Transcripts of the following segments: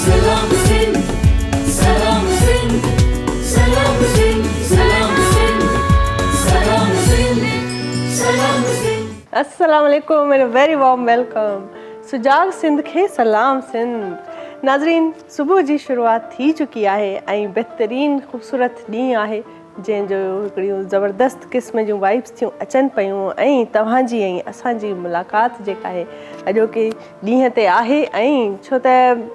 Salam Sindh, Salam Sindh, Salam Sindh, Salam Sindh, Salam Sindh, Salam Sindh. अस्सलाम वालेकुम and very warm welcome. Sujag Sindh खे सलाम सिंध। नाज़रीन, सुबुह जी शुरुआत थी चुकी आहे ऐं बहितरीन ख़ूबसूरत ॾींहुं आहे जंहिंजो हिकिड़ियूं ज़बरदस्त क़िस्म जूं वाइब्स थियूं अचनि पियूं ऐं तव्हांजी ऐं असांजी मुलाक़ात जेका आहे अॼोके ॾींहं ते आहे। ऐं छो त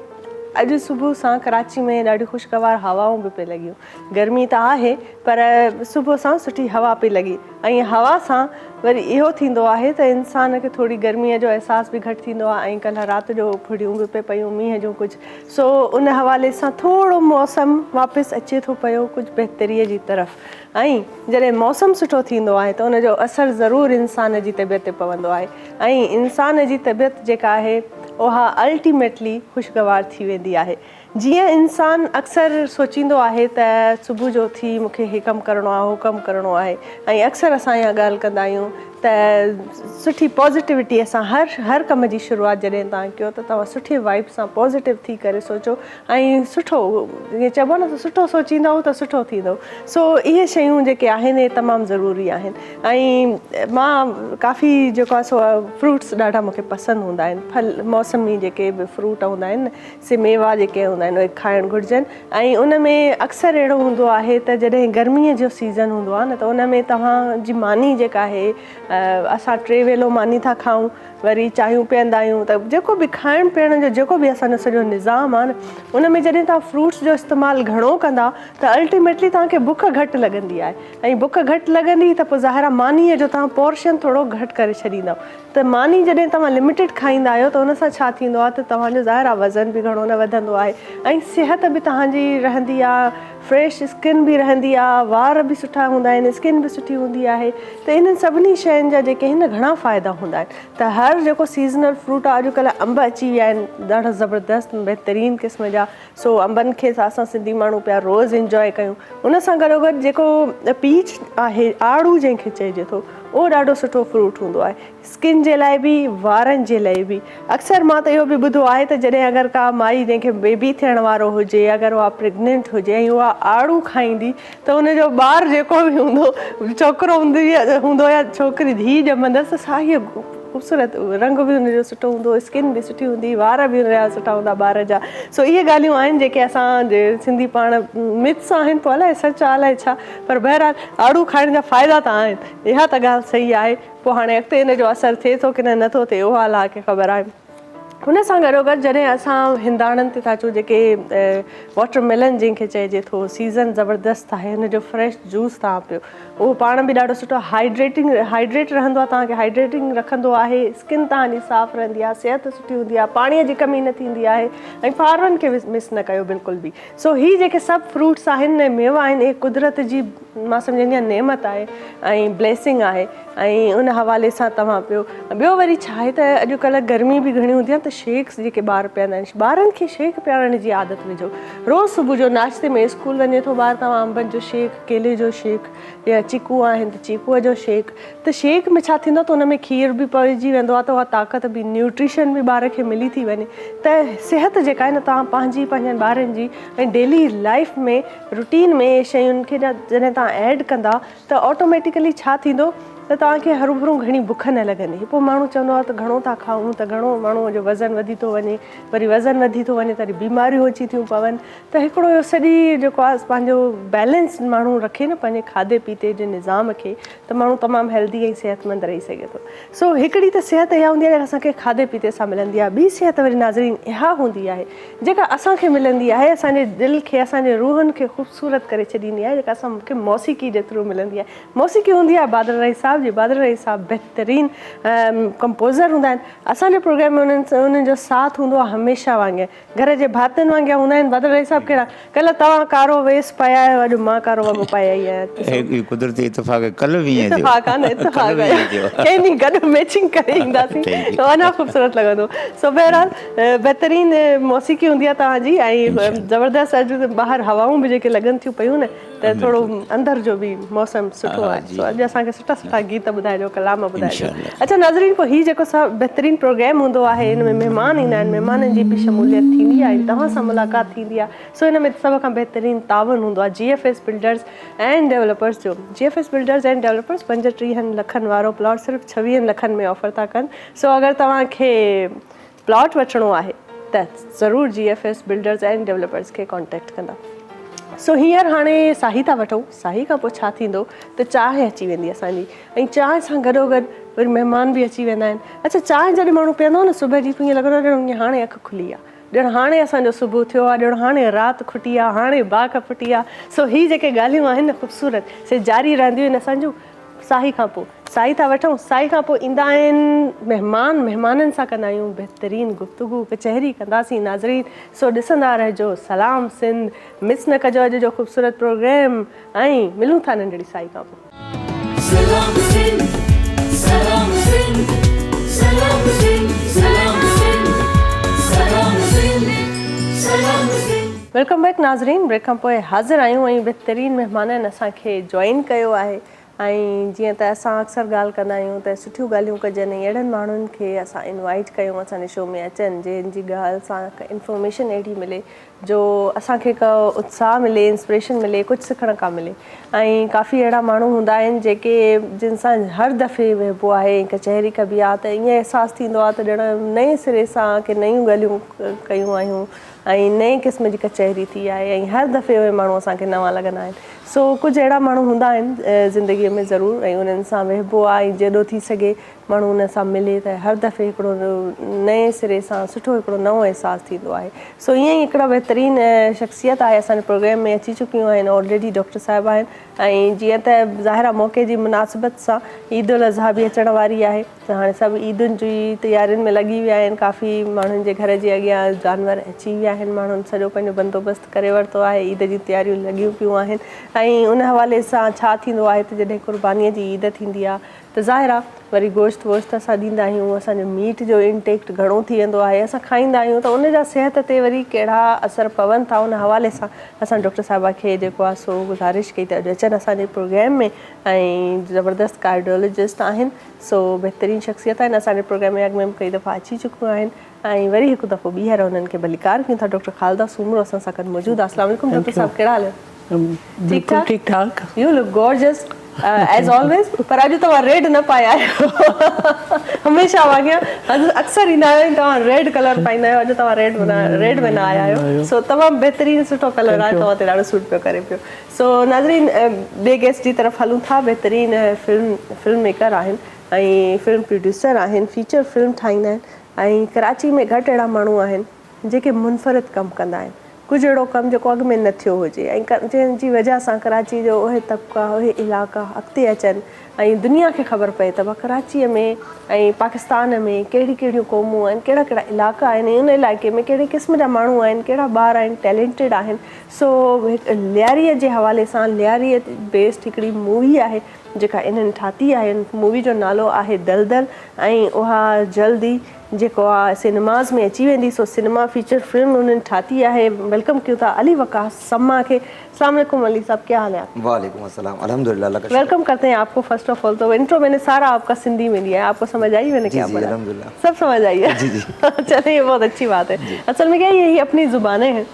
अॼु सुबुह सां कराची में ॾाढी ख़ुशगवार हवाऊं बि पई लॻियूं। गर्मी त आहे पर सुबुह सां सुठी हवा पई लॻी ऐं हवा सां वरी इहो थींदो आहे त इंसान खे थोरी गर्मीअ जो अहसास बि घटि थींदो आहे ऐं कल्ह राति जो फुड़ियूं बि पई पयूं मींहं जूं कुझु। सो उन हवाले सां थोरो मौसम वापसि अचे थो पियो कुझु बहितरीअ जी तरफ़। ऐं जॾहिं मौसम सुठो थींदो आहे त उनजो असरु ज़रूरु इंसान जी तबियत ते पवंदो आहे ऐं इंसान जी तबियत जेका आहे उहा अल्टीमेटली ख़ुशगवार थी वेंदी आहे। जीअं इंसान अक्सर सोचींदो आहे त सुबुह जो थी मूंखे हीउ कमु करिणो आहे उहो कमु करिणो आहे ऐं अक्सर असां इहा ॻाल्हि कंदा आहियूं त सुठी पॉज़िटिविटीअ सां हर कम जी शुरूआति जॾहिं तव्हां कयो त तव्हां सुठी वाइब सां पॉज़िटिव थी करे सोचो ऐं सुठो जीअं चइबो आहे न त सुठो सोचींदव त सुठो थींदो। सो इहे शयूं जेके आहिनि इहे तमामु ज़रूरी आहिनि। ऐं मां काफ़ी जेको आहे सो फ्रूट्स ॾाढा मूंखे पसंदि हूंदा आहिनि। फल मौसमी जेके बि फ्रूट हूंदा आहिनि से मेवा जेके हूंदा आहिनि उहे खाइणु घुरिजनि। ऐं उन में अक्सर अहिड़ो हूंदो आहे त जॾहिं गर्मीअ जो सीज़न हूंदो आहे न त उन में तव्हांजी मानी जेका आहे असां 3 वेलो मानी था खाऊं, वरी चांहियूं पीअंदा आहियूं त जेको बि खाइण पीअण जो जेको बि असांजो सॼो निज़ाम आहे न उन में जॾहिं तव्हां फ्रूट्स जो इस्तेमालु घणो कंदा त अल्टीमेटली तव्हांखे बुख घटि लॻंदी आहे ऐं बुख घटि लॻंदी त पोइ ज़ाहिर आहे मानीअ जो तव्हां पोर्शन थोरो घटि करे छॾींदव। त मानी जॾहिं तव्हां लिमिटेड खाईंदा आहियो त उन सां छा थींदो आहे त तव्हांजो ज़ाहिर आहे वज़न बि घणो न वधंदो आहे ऐं सिहत बि तव्हांजी रहंदी आहे, फ्रेश स्किन बि रहंदी आहे, वार बि सुठा हूंदा आहिनि, स्किन बि सुठी हूंदी आहे। त इन्हनि सभिनी शयुनि जा जेके आहिनि घणा फ़ाइदा हूंदा आहिनि। त हर जेको सीज़नल फ्रूट आहे अॼुकल्ह अंब अची विया आहिनि ॾाढा ज़बरदस्त बहितरीन क़िस्म जा। सो अंबनि खे असां सिंधी माण्हू पिया रोज़ इंजॉय कयूं। उन सां गॾोगॾु जेको पीच आहे, आड़ू जंहिंखे चइजे थो, उहो ॾाढो सुठो फ्रूट हूंदो आहे स्किन जे लाइ बि, वारनि जे लाइ बि। अक्सर मां त इहो बि ॿुधो आहे त जॾहिं अगरि का माई जंहिंखे बेबी थियण वारो हुजे, अगरि उहा प्रेग्नेंट हुजे ऐं उहा आड़ू खाईंदी त उनजो ॿारु जेको बि हूंदो, छोकिरो हूंदो या छोकिरी धीउ ॼमंदसि, साॻियो ख़ूबसूरत रंग बि हुनजो सुठो हूंदो, स्किन बि सुठी हूंदी, वार बि हुनजा सुठा हूंदा ॿार जा। सो इहे ॻाल्हियूं आहिनि जेके असां सिंधी पाण मिथ्स आहिनि, पोइ अलाए सच आहे अलाए छा, पर बहरहाल आड़ू खाइण जा फ़ाइदा त आहिनि। इहा त ॻाल्हि सही आहे। पोइ हाणे अॻिते हिन जो असरु थिए थो की न नथो थिए उहा अलाह खे ख़बर आहे। हुन सां गॾोगॾु जॾहिं असां हिंदाणनि ते था अचूं, जेके वॉटरमेलन जंहिंखे चइजे थो, सीज़न ज़बरदस्त आहे, हुनजो फ्रेश जूस तव्हां पियो, उहो पाण बि ॾाढो सुठो हाइड्रेट रहंदो आहे, तव्हांखे हाइड्रेटिंग रखंदो आहे, स्किन तव्हांजी साफ़ु रहंदी आहे, सिहत सुठी हूंदी आहे, पाणीअ जी कमी न थींदी आहे ऐं फारनि खे मिस न कयो बिल्कुलु बि। सो हीअ जेके सभु फ्रूट्स आहिनि ऐं मेवा आहिनि, इहे कुदरत जी मां सम्झंदी आहियां नेमत आहे ऐं ब्लेसिंग आहे ऐं उन हवाले सां तव्हां पियो। ॿियो वरी छा आहे त अॼुकल्ह गर्मी बि घणी हूंदी आहे त शेक्स जेके ॿार पीअंदा आहिनि, ॿारनि खे शेक पीआरण जी आदत विझो। रोज़ु सुबुह जो नाश्ते में स्कूल वञे थो ॿार, तव्हां अंबनि जो शेक, केले जो शेक, या चीकू आहिनि त चीकूअ जो शेक। त शेक में छा थींदो त उन में खीर बि पइजी वेंदो आहे त उहा ताक़त बि, न्यूट्रिशन बि ॿार खे मिली थी वञे। त सिहत जेका आहे न तव्हां पंहिंजनि ॿारनि जी ऐं डेली लाइफ में रूटीन में शयुनि खे जॾहिं तव्हां ऐड कंदा त ऑटोमेटिकली छा थींदो त तव्हांखे हरू भरू घणी बुख न लॻंदी। पोइ माण्हू चवंदो आहे त घणो था खाऊं त घणो माण्हूअ जो वज़न वधी थो वञे, वरी वज़न वधी थो वञे त वरी बीमारियूं अची थियूं पवनि। त हिकिड़ो इहो सॼी जेको आहे पंहिंजो बैलेंस माण्हू रखे न पंहिंजे खाधे पीते जे निज़ाम खे, त माण्हू तमामु हेल्दी ऐं सिहतमंद रही सघे थो। सो हिकिड़ी त सिहत इहा हूंदी आहे जेका असांखे खाधे पीते सां मिलंदी आहे। ॿी सिहत वरी नाज़रीन इहा हूंदी आहे जेका असांखे मिलंदी आहे, असांजे दिलि खे, असांजे रूहनि खे ख़ूबसूरत करे छॾींदी आहे, जेका असांखे मौसीक़ी जे थ्रू मिलंदी आहे। मौसीक़ी हूंदी आहे बादल रही साहिब जी। बादल रही साहिब बहितरीन कंपोज़र हूंदा आहिनि। असांजे प्रोग्राम में उन्हनि जो साथ हूंदो आहे हमेशह वांगुरु, घर जे भातियुनि वांगुरु हूंदा आहिनि। बादल रही साहिब कहिड़ा, कल्ह तव्हां कारो वेस पाया आहियो, अॼु मां कारो वॻो पाए आई आहियां। कुदरती इतफ़ाक़ कल्ह बि इतफ़ाक़ आहे न, इतफ़ाक़ आहे, कंहिं ॾींहुं गॾु मैचिंग करे ईंदासीं त अञा ख़ूबसूरत लॻंदो। सो बहरहाल बहितरीन मौसीक़ी हूंदी आहे तव्हांजी ऐं ज़बरदस्त। अॼु ॿाहिरि हवाऊं बि जेके लॻनि थियूं पियूं न त थोरो अंदरि जो बि मौसम सुठो आहे। सो अॼु असांखे सुठा सुठा गीत ॿुधाइजो, कलाम ॿुधाइजो। इंशाअल्लाह। अच्छा नाज़रीन, पोइ हीउ जेको बहितरीन प्रोग्राम हूंदो आहे, हिन में महिमान ईंदा आहिनि, महिमाननि जी बि शमूलियत थींदी आहे, तव्हां सां मुलाक़ात थींदी आहे। सो हिन में सभ खां बहितरीन तावन हूंदो आहे GFS बिल्डर्स एंड डेवलपर्स जो। GFS बिल्डर्स एंड डेवलपर्स 35 लखनि वारो प्लॉट सिर्फ़ु 26 लखनि में ऑफर था कनि। सो अगरि तव्हांखे प्लॉट वठिणो आहे त ज़रूरु GFS बिल्डर्स एंड डेवलपर्स खे कॉन्टेक्ट कंदा। सो हींअर हाणे साही था वठूं, साही खां पोइ छा थींदो त चांहि अची वेंदी असांजी, ऐं चांहि सां गॾोगॾु वरी महिमान बि अची वेंदा आहिनि। अच्छा, चांहि जॾहिं माण्हू पीअंदो न सुबुह जी, त ईअं लॻंदो आहे ॼण हाणे अखि खुली आहे, ॼण हाणे असांजो सुबुह थियो आहे, ॼण हाणे राति खुटी आहे, हाणे बाग फुटी आहे। सो हीअ जेके ॻाल्हियूं आहिनि न ख़ूबसूरत, से जारी रहंदियूं आहिनि असांजूं। साही खां पोइ साही था वठूं, साही खां पोइ ईंदा आहिनि महिमान, महिमाननि सां कंदा आहियूं बहितरीनु गुफ़्तगू, कचहरी कंदासीं नाज़रीन। सो ॾिसंदा रहिजो सलाम सिंध, मिस न कजो अॼु जो ख़ूबसूरत प्रोग्राम, ऐं मिलूं था नंढड़ी साही खां पोइ। सलाम सिंध, सलाम सिंध, सलाम सिंध, सलाम सिंध, सलाम सिंध, सलाम सिंध। वेलकम बैक नाज़रीन, ब्रेक खां पोइ हाज़िर आहियूं ऐं बहितरीनु महिमाननि असांखे जॉइन कयो आहे। ऐं जीअं त असां अक्सर ॻाल्हि कंदा आहियूं त सुठियूं ॻाल्हियूं कजनि, अहिड़नि माण्हुनि खे असां इनवाइट कयूं असांजे शो में अचनि, जंहिंजी ॻाल्हि सां इंफॉर्मेशन अहिड़ी मिले जो असांखे को उत्साह मिले, इंस्पिरेशन मिले, कुझु सिखण खां मिले। ऐं काफ़ी अहिड़ा माण्हू हूंदा आहिनि जेके जिन सां हर दफ़े वेहबो आहे, कचहरी कबी आहे त ईअं अहसासु थींदो आहे त ॼण नए सिरे सां के नयूं ॻाल्हियूं कयूं आहियूं ऐं नए क़िस्म जी कचहरी थी आहे, ऐं हर दफ़े उहे माण्हू असांखे नवां लॻंदा आहिनि। सो कुझु अहिड़ा माण्हू हूंदा आहिनि ज़िंदगीअ में ज़रूरु, ऐं उन्हनि सां वेहबो आहे, ऐं जेॾो थी सघे माण्हू उन सां मिले त हर दफ़े हिकिड़ो नए सिरे सां सुठो हिकिड़ो नओं अहसासु थींदो आहे। सो ईअं ई हिकिड़ा बहितरीनु शख़्सियत आहे असांजे प्रोग्राम में अची चुकियूं आहिनि ऑलरेडी, डॉक्टर साहिबा आहिनि। ऐं जीअं त ज़ाहिरा मौक़े जी मुनासिबत सां ईद उल अज़हा बि अचण वारी आहे, त हाणे सभु ईदुनि जी तयारियुनि में लॻी विया आहिनि। काफ़ी माण्हुनि जे घर जे अॻियां जानवर अची विया आहिनि, माण्हुनि सॼो पंहिंजो बंदोबस्तु करे वरितो आहे, ईद जी तयारियूं लॻियूं पियूं आहिनि। ऐं उन हवाले सां छा थींदो आहे त जॾहिं क़ुर्बानीअ जी ईद थींदी आहे त ज़ाहिरा वरी गोश्त वोश्त असां ॾींदा आहियूं, असांजो मीट जो इंटेक घणो थी वेंदो आहे, असां खाईंदा आहियूं, त उन जा सिहत ते वरी कहिड़ा असर पवनि था। उन हवाले सां असां डॉक्टर साहिबा खे जेको आहे सो गुज़ारिश कई त अॼु अचनि असांजे प्रोग्राम में, ऐं ज़बरदस्त कार्डियोलॉजिस्ट आहिनि। सो बहितरीनु शख़्सियत आहिनि, असांजे प्रोग्राम में अॻु में कई दफ़ा अची चुकियूं आहिनि, ऐं वरी हिकु दफ़ो ॿीहर उन्हनि खे भलीकार कयूं था। डॉक्टर ख़ालदा सूमरो असां सां गॾु मौजूदु आहे। अस्सलाम वालेकुम डॉक्टर साहब, कहिड़ा हाल आहियो? ठीक ठाक। You look gorgeous as always, पर अॼु तव्हां रेड न पाया आहियो। हमेशह वांगुरु अक्सर ईंदा आहियो तव्हां रेड कलर पाईंदा आहियो, अॼु तव्हां रेड में न आया आहियो। सो तमामु बहितरीनु सुठो कलर आहे, तव्हां ते ॾाढो सूट पियो करे पियो। सो नाज़रीन, ॿिए गेस्ट जी तरफ़ हलूं था। बहितरीनु फिल्म मेकर आहिनि ऐं फिल्म प्रोड्यूसर आहिनि, फीचर फिल्म ठाहींदा आहिनि, ऐं कराची में घटि अहिड़ा माण्हू आहिनि जेके मुनफ़रिद कमु कंदा आहिनि, कुझु अहिड़ो कमु जेको अॻु में न थियो हुजे, ऐं जंहिंजी वजह सां कराची जो उहे तबिका, उहे इलाइक़ा अॻिते अचनि ऐं दुनिया खे ख़बर पए त कराचीअ में ऐं पाकिस्तान में कहिड़ी कहिड़ियूं क़ौमूं आहिनि, कहिड़ा कहिड़ा इलाइक़ा आहिनि, उन इलाइक़े में कहिड़े क़िस्म जा माण्हू आहिनि, कहिड़ा ॿार आहिनि, टैलेंटेड आहिनि। सो लियारीअ जे हवाले सां लियारीअ बेस्ड हिकिड़ी मूवी आहे जेका इन्हनि ठाती आहे। मूवी जो नालो आहे दलदल, ऐं उहा जल्दी जेको आहे सिनेमाज़ में अची वेंदी। सो सिनेमा फीचर फिल्म उन्होंने ठाती है। वेलकम क्यों था अली वकास सम्मा के। अस्सलाम वालेकुम अली साहब, क्या हाल है आप? वालेकुम अस्सलाम, अल्हम्दुलिल्लाह। वेलकम करते हैं आपको। फर्स्ट ऑफ ऑल तो इंट्रो मैंने सारा आपका सिंधी में लिया है, आपको समझ आई मैंने क्या बोला? अल्हम्दुलिल्लाह सब समझ आई है। जी जी चलिए, ये बहुत अच्छी बात है। असल में क्या यही अपनी जुबानें हैं,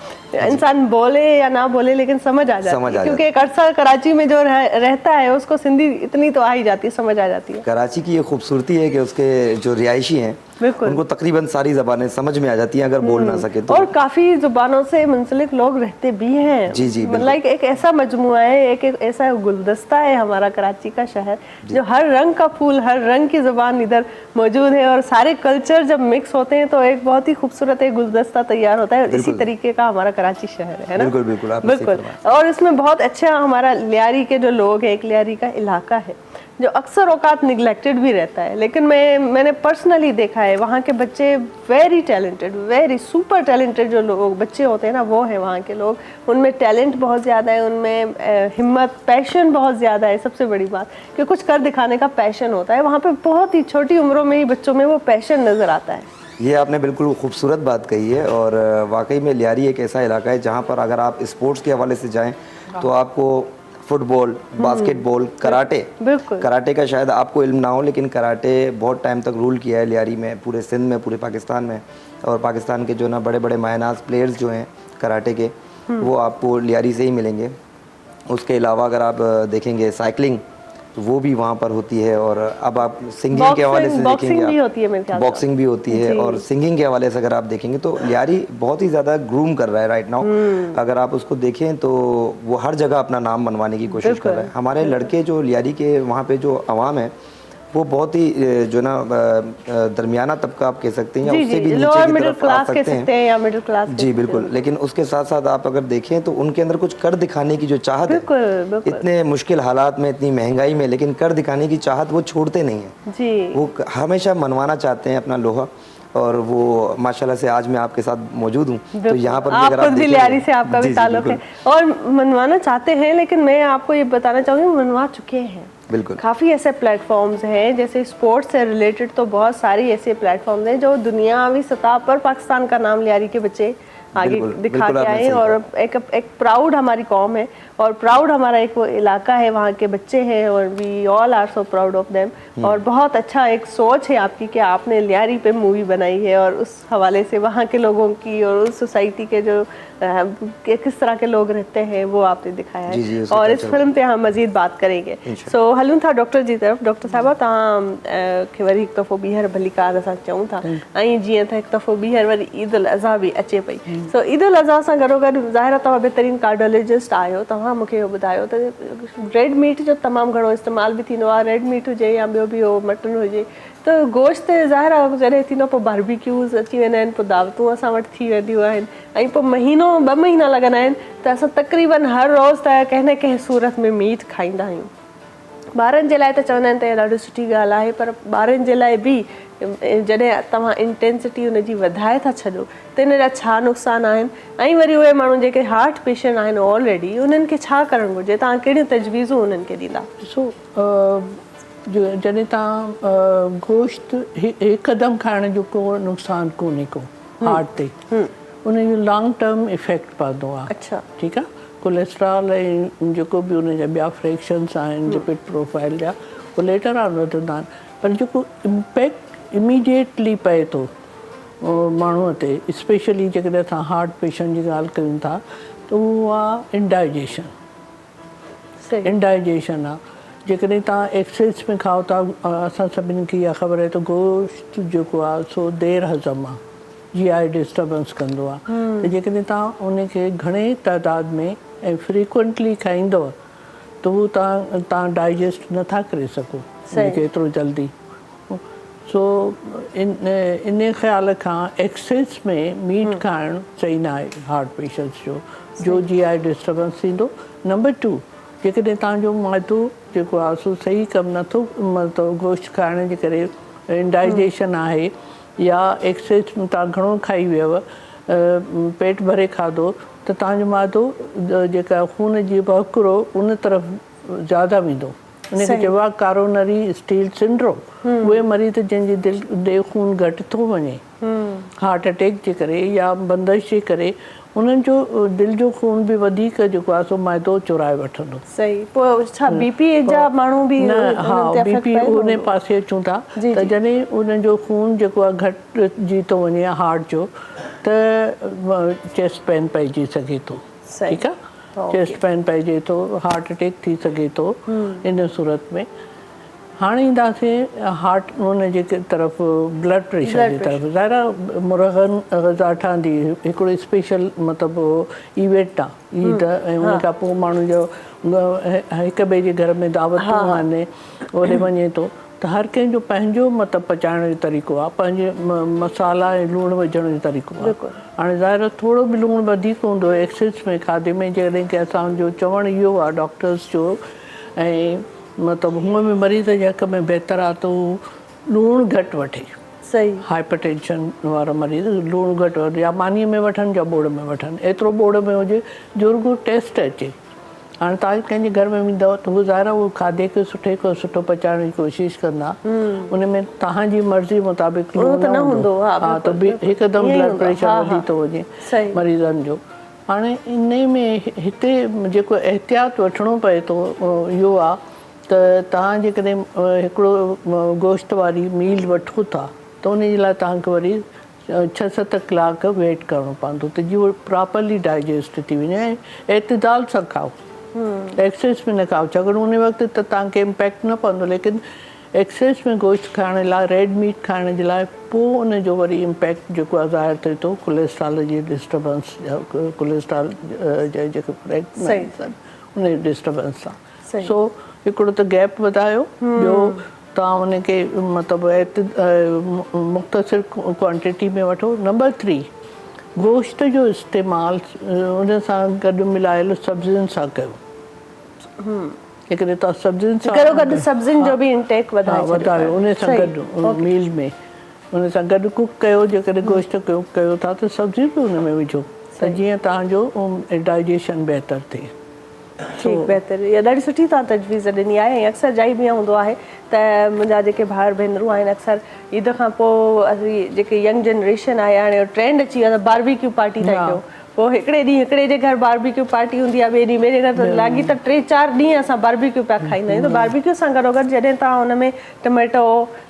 इंसान बोले या ना बोले लेकिन समझ आ जाती है, क्योंकि एक अरसा कराची में जो रहता है उसको सिंधी इतनी तो आ ही जाती है, समझ आ जाती है। कराची की ये खूबसूरती है कि उसके जो रिहायशी हैं उनको तकरीबन सारी ज़बानें समझ में आ जाती हैं अगर बोल ना सके तो। और काफ़ी ज़ुबानों से मुंसलिक लोग रहते भी हैं। जी जी, लाइक एक ऐसा मजमुआ है, एक ऐसा गुलदस्ता है हमारा कराची का शहर, जो हर रंग का फूल, हर रंग की ज़ुबान इधर मौजूद है, और सारे कल्चर जब मिक्स होते हैं तो एक बहुत ही खूबसूरत एक गुलदस्ता तैयार होता है। और इसी तरीके का हमारा कराची शहर है ना। बिल्कुल बिल्कुल बिल्कुल। और इसमें बहुत अच्छा हमारा लियारी के जो लोग हैं, एक लियारी का इलाका है जो अक्सर औकात निगलेक्टेड भी रहता है, लेकिन मैंने पर्सनली देखा है वहाँ के बच्चे very talented, very super talented जो लोग बच्चे होते हैं ना, वो हैं वहाँ के लोग। उनमें टैलेंट बहुत ज़्यादा है, उनमें हिम्मत, पैशन बहुत ज़्यादा है। सबसे बड़ी बात कि कुछ कर दिखाने का पैशन होता है वहाँ पे, बहुत ही छोटी उम्रों में ही बच्चों में वो पैशन नज़र आता है। ये आपने बिल्कुल खूबसूरत बात कही है, और वाकई में लियारी एक ऐसा इलाका है जहाँ पर अगर आप स्पोर्ट्स के हवाले से जाएँ तो आपको फुटबॉल, बास्केटबॉल, कराटे। बिल्कुल। कराटे का शायद आपको इल्म ना हो, लेकिन कराटे बहुत टाइम तक रूल किया है लियारी में, पूरे सिंध में, पूरे पाकिस्तान में। और पाकिस्तान के जो ना बड़े बड़े मायनाज प्लेयर्स जो हैं कराटे के, वो आपको लियारी से ही मिलेंगे। उसके अलावा अगर आप देखेंगे साइकिलिंग, तो वो भी वहाँ पर होती है। और अब आप सिंगिंग के हवाले से बॉक्सिंग भी होती है मेरे देखेंगे, ख्याल से। बॉक्सिंग भी होती है। और सिंगिंग के हवाले से अगर आप देखेंगे तो लियारी बहुत ही ज़्यादा ग्रूम कर रहा है राइट नाउ। अगर आप उसको देखें तो वो हर जगह अपना नाम बनवाने की कोशिश कर रहा है। हमारे लड़के जो लियारी के वहाँ पे जो आवाम है, वो बहुत ही जो ना दरमियाना तबका आप कह सकते हैं, या उससे भी नीचे की तरफ आ सकते हैं, या मिडिल क्लास। जी बिल्कुल। लेकिन उसके साथ साथ आप अगर देखें तो उनके अंदर कुछ कर दिखाने की जो चाहत है, इतने मुश्किल हालात में, इतनी महंगाई में, लेकिन कर दिखाने की चाहत वो छोड़ते नहीं हैं जी। वो हमेशा मनवाना चाहते हैं अपना लोहा। और वो माशाल्लाह से आज मैं आपके साथ मौजूद हूँ, तो यहाँ पर भी अगर आप देखें, लियारी से आपका भी ताल्लुक है और मनवाना चाहते हैं। लेकिन मैं आपको ये बताना चाहूँगी, मनवा चुके हैं। बिल्कुल। काफ़ी ऐसे प्लेटफॉर्म्स हैं, जैसे स्पोर्ट्स से रिलेटेड तो बहुत सारी ऐसे प्लेटफॉर्म्स हैं जो दुनियावी सतह पर पाकिस्तान का नाम लियारी के बच्चे आगे दिखा के आए। और एक प्राउड हमारी कौम है, और प्राउड हमारा एक वो इलाका है, वहाँ के बच्चे हैं, और we all are so proud of them. और बहुत अच्छा एक सोच है आपकी कि आपने लियारी पे मूवी बनाई है, और उस हवाले से वहाँ के लोगों की और उस सोसाइटी के जो किस तरह के लोग रहते हैं वो आपने दिखाया है। जी, और इस फिल्म पे हम मज़ीद बात करेंगे। सो हलूं था डॉक्टर जी तरफ़। डॉक्टर साहिबा, तव्हां खे वरी हिकु दफ़ो ॿीहर भली कार असां चऊं था, ऐं जीअं त हिकु दफ़ो ॿीहर वरी ईद उल अज़हा बि अचे पई। सो ईद उल अज़हा सां गॾो गॾु ज़ाहिर तव्हां बहितरीन कार्डियोलॉजिस्ट आहियो, तव्हां मूंखे इहो ॿुधायो त रेड मीट जो तमामु घणो इस्तेमालु बि थींदो आहे, रेड मीट हुजे या ॿियो बि हो मटन हुजे, त गोश्त ज़ाहिर आहे जॾहिं थींदो पोइ बारबीक्यूज़ अची वेंदा आहिनि, पोइ दावतूं असां वटि थी वेंदियूं आहिनि, ऐं पोइ महीनो 2 महीना लॻंदा आहिनि, त असां तक़रीबन हर रोज़ त कंहिं न कंहिं सूरत में मीट खाईंदा आहियूं। ॿारनि जे लाइ त चवंदा आहिनि त इहा ॾाढी सुठी ॻाल्हि आहे, पर ॿारनि जे लाइ बि जॾहिं तव्हां इंटेंसिटी हुनजी वधाए था छॾो त इन जा छा नुक़सान आहिनि, ऐं वरी उहे माण्हू जेके हार्ट पेशेंट आहिनि ऑलरेडी, उन्हनि खे छा करणु घुरिजे, तव्हां कहिड़ियूं तजवीज़ूं उन्हनि खे ॾींदा? ॾिसो, जॾहिं तव्हां गोश्त हिकदमि खाइण जो को नुक़सानु कोन्हे को हार्ट ते, उनजो लॉन्ग टर्म इफेक्ट पवंदो आहे। अच्छा, ठीकु आहे। कोलेस्ट्रॉल ऐं जेको बि उन जा ॿिया फ्रैक्शन्स आहिनि लिपिड प्रोफाइल जा, उहे लेटर ऑन वधंदा आहिनि, पर जेको इम्पैक्ट इमीडिएटली पए थो माण्हूअ ते, स्पेशली जेकॾहिं असां हार्ट पेशेंट जी ॻाल्हि कयूं था, त उहो आहे इंडाइजेशन। इंडाइजेशन आहे। जेकॾहिं तव्हां एक्सेस में खाओ था, असां सभिनी खे इहा ख़बर आहे त गोश्त जेको आहे सो देरि हज़म आहे, GI डिस्टर्बेंस कंदो आहे। त जेकॾहिं तव्हां उनखे घणे तइदाद में ऐं फ्रीक्वेंटली खाईंदव त उहो तव्हां डाइजेस्ट नथा करे सघो उनखे एतिरो जल्दी। सो इन ख़्याल खां एक्सेस में मीट खाइणु सही न आहे हार्ट पेशेंट्स जो GI डिस्टर्बेंस थींदो। नंबर 2, जेकॾहिं तव्हांजो मादो जेको आहे सो सही कमु नथो, मतिलबु गोश्त खाइण जे करे इंडाइजेशन आहे, या एक्सेस में तव्हां घणो खाई वियव, पेट भरे खाधो, त तव्हांजो मादो जेका खून जी बहकुरो उन तरफ़ ज़्यादा वेंदो, उनखे चइबो आहे कारोनरी स्टील सिंड्रोम। उहे मरीज़ जंहिंजी दिलि ॾे खून घटि थो वञे हार्ट अटैक जे करे या बंदिश जे करे, उन्हनि जो दिलि जो खून बि वधीक जेको आहे सो मैदो चुराए वठंदो। सही। पोइ छा बीपी जा माण्हू बि? हा, बीपी उन पासे अचूं था, त जॾहिं उन्हनि जो खून जेको आहे घटिजी थो वञे हार्ट जो, त चेस्ट पेन पइजी सघे थो। ठीकु आहे। चेस्ट पेन पइजे थो, हार्ट अटैक थी सघे थो। इन सूरत में हाणे ईंदासीं हार्ट उन जे तरफ़, ब्लड प्रेशर जी तरफ़। ज़ाहिर मुरगन ग़ज़ा ठहंदी हिकिड़ो स्पेशल मतिलबु इवेंट आहे ईद, ऐं उन खां पोइ माण्हू जो हिक ॿिए जे घर में दावतूं आहिनि, ओॾे वञे थो, त हर कंहिंजो पंहिंजो मतिलबु पचाइण जो तरीक़ो आहे, पंहिंजे मसाला ऐं लूणु विझण जो तरीक़ो आहे। हाणे ज़ाहिर थोरो बि लूणु वधीक हूंदो एक्सेस में खाधे में, जॾहिं की असांजो चवणु इहो आहे डॉक्टर्स जो, ऐं मतिलबु हूअं बि मरीज़ जे हक़ में बहितरु आहे त हू लूणु घटि वठे। सही। हाइपरटेंशन वारा मरीज़ लूणु घटि वठे, या मानीअ में वठनि या बोड़ में वठनि, एतिरो बोड़ में हुजे जो रुॻो टेस्ट अचे। हाणे तव्हां कंहिंजे घर में वेंदव त उहो ज़ाहिर उहो खाधे खे सुठे खां सुठो पचाइण जी कोशिशि कंदा, उन में तव्हांजी मर्ज़ी मुताबिक़ लूणु न हूंदो। हा, त हिकदमि ब्लड प्रेशर वधी थो वञे मरीज़नि जो। हाणे इन में हिते जेको एहतियात वठिणो पए थो इहो आहे त तव्हां जेकॾहिं हिकिड़ो गोश्त वारी मील वठो था त उन जे लाइ तव्हांखे वरी 6-7 कलाक वेट करिणो पवंदो त जीअं उहो प्रॉपरली डाइजेस्ट थी वञे ऐं एतिदाल सां खाओ, एक्सेस में न खाओ, छाकाणि उन वक़्तु त तव्हांखे इम्पैक्ट न पवंदो, लेकिन एक्सेस में गोश्त खाइण लाइ, रेड मीट खाइण जे लाइ पोइ उन जो वरी इम्पैक्ट जेको आहे ज़ाहिर थिए थो कोलेस्ट्रॉल जी डिस्टर्बेंस, कोलेस्ट्रॉल जा जेके उन डिस्टर्बेंस सां। सो हिकिड़ो त गैप वधायो, ॿियो तव्हां उनखे मतिलबु मुख़्तसिर क्वांटिटी में वठो। नंबर 3, गोश्त जो इस्तेमालु उन सां गॾु मिलायल सब्जियुनि सां कयो। जेकॾहिं तव्हां सब्जियुनि सां सब्जियुनि जो बि इंटेक वधायो, उन सां गॾु मील में उन सां गॾु कुक कयो। जेकॾहिं गोश्त कुक कयो था त सब्जियूं बि उन में विझो त जीअं तव्हांजो डाइजेशन बहितरु थिए। ठीकु, बहितरु। इहा ॾाढी सुठी तव्हां तजवीज़ ॾिनी आहे। ऐं अक्सर जाई बि हूंदो आहे त मुंहिंजा जेके भाउर भेनरूं आहिनि अक्सर ईद खां पोइ असीं जेके यंग जनरेशन आहे हाणे ट्रेंड अची वियो आहे त बारबेक्यू पार्टी था कयूं। पोइ हिकिड़े ॾींहुं हिकिड़े जे घर बारबेक्यू पार्टी हूंदी आहे, ॿिए ॾींहुं ॿिए जे घर, त लॻी त 3-4 ॾींहं असां बारबेक्यू पिया खाईंदा आहियूं। त बारबेक्यू सां गॾोगॾु जॾहिं तव्हां हुन में टमेटो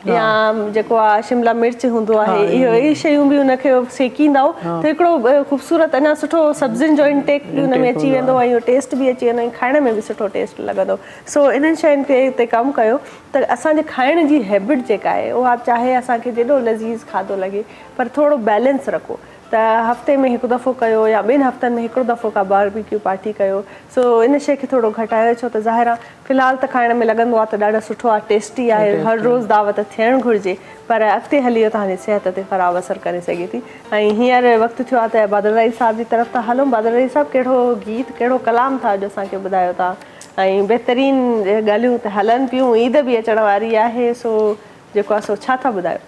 या जेको आहे शिमला मिर्च हूंदो आहे, इहे शयूं बि उनखे सेकींदव त हिकिड़ो ख़ूबसूरत अञा सुठो सब्जियुनि जो इंटेक बि हुन में अची वेंदो ऐं टेस्ट बि अची वेंदो ऐं खाइण में बि सुठो टेस्ट लॻंदो। सो इन्हनि शयुनि खे हिते कमु कयो त असांजे खाइण जी हैबिट जेका आहे उहा चाहे असांखे जेॾो लज़ीज़ खाधो लॻे पर थोरो बैलेंस रखो। त हफ़्ते में हिकु दफ़ो कयो या 2 हफ़्तनि में हिकिड़ो दफ़ो का बारबेक्यू पार्टी कयो। सो इन शइ खे थोरो घटायो, छो त ज़ाहिर आहे फ़िलहालु त खाइण में लॻंदो आहे त ॾाढो सुठो आहे, टेस्टी आहे, हर रोज़ु दावत थियणु घुरिजे, पर अॻिते हली इहो तव्हांजी सिहत ते ख़राबु असरु करे सघे थी। ऐं हींअर वक़्तु थियो आहे त बादल साहिब जी तरफ़ था हलूं। बादल साहिब कहिड़ो गीत, कहिड़ो कलाम था अॼु असांखे ॿुधायो था ऐं बहितरीन ॻाल्हियूं त हलनि पियूं, ईद बि अचण वारी आहे। सो जेको आहे सो छा था ॿुधायो?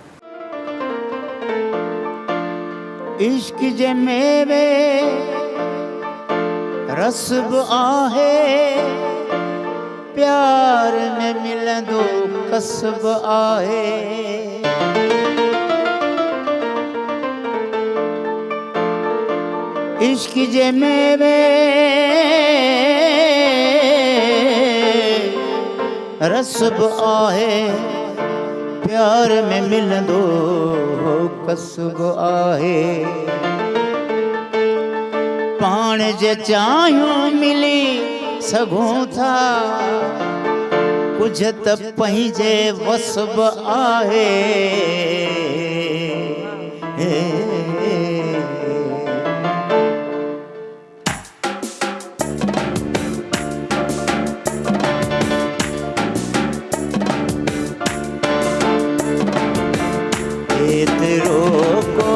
इश्क जे मेवे रस्ब आहे, प्यार में मिलंदो कसब आहे। इश्क जे मेवे रस्ब आहे, प्यार में मिलंदो कसब आहे। पाण जे चाहियूं मिली सघूं था, कुझ त पंहिंजे वसब आहे। एतिरो को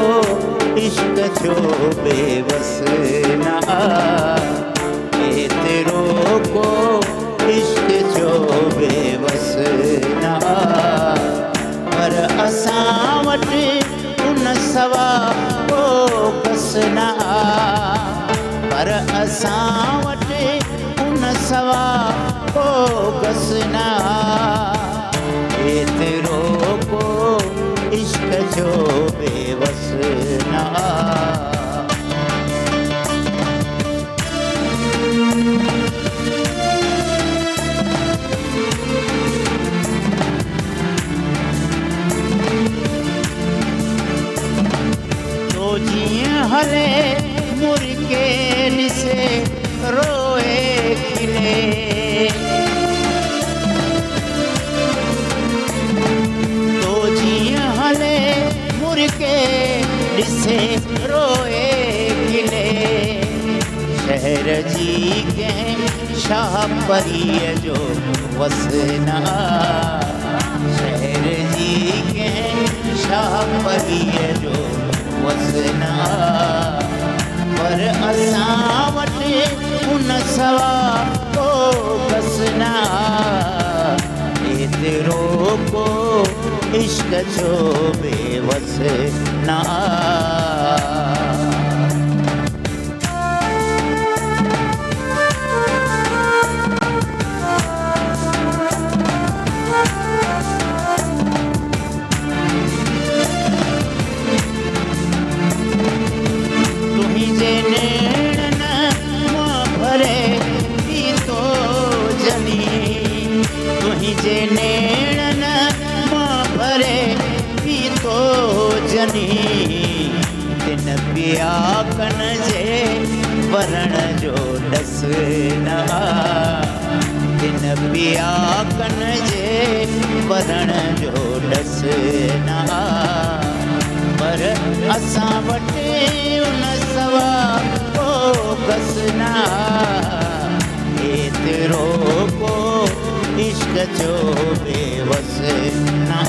इश्क जो बेवस न आ, एतिरो को इश्क जो बेवस न आ, पर असां वटि उन सवा को बस न आ, पर असां वटि उन सवा को बस न आ। एतिरो को इश्क जो बेवस न आ। तो जीअं हले मुर्गे ॾिसे रोए खिले, मुर्गे ॾिसे रोए खिले। शहर जी कंहिं शाह परीअ जो वस न आ, शहर जी कंहिं शाह परीअ जो वस न आ, पर असां वटि उन सवा को बस न आ। एतिरो को इश्क जो बेवस न आ। तुंहिंजे नैणन वरण जो डस न किन पिया कन जे वरण जो डस न पर असां वटि उन सवा को कस न एतिरो को इश्क जो बेवस न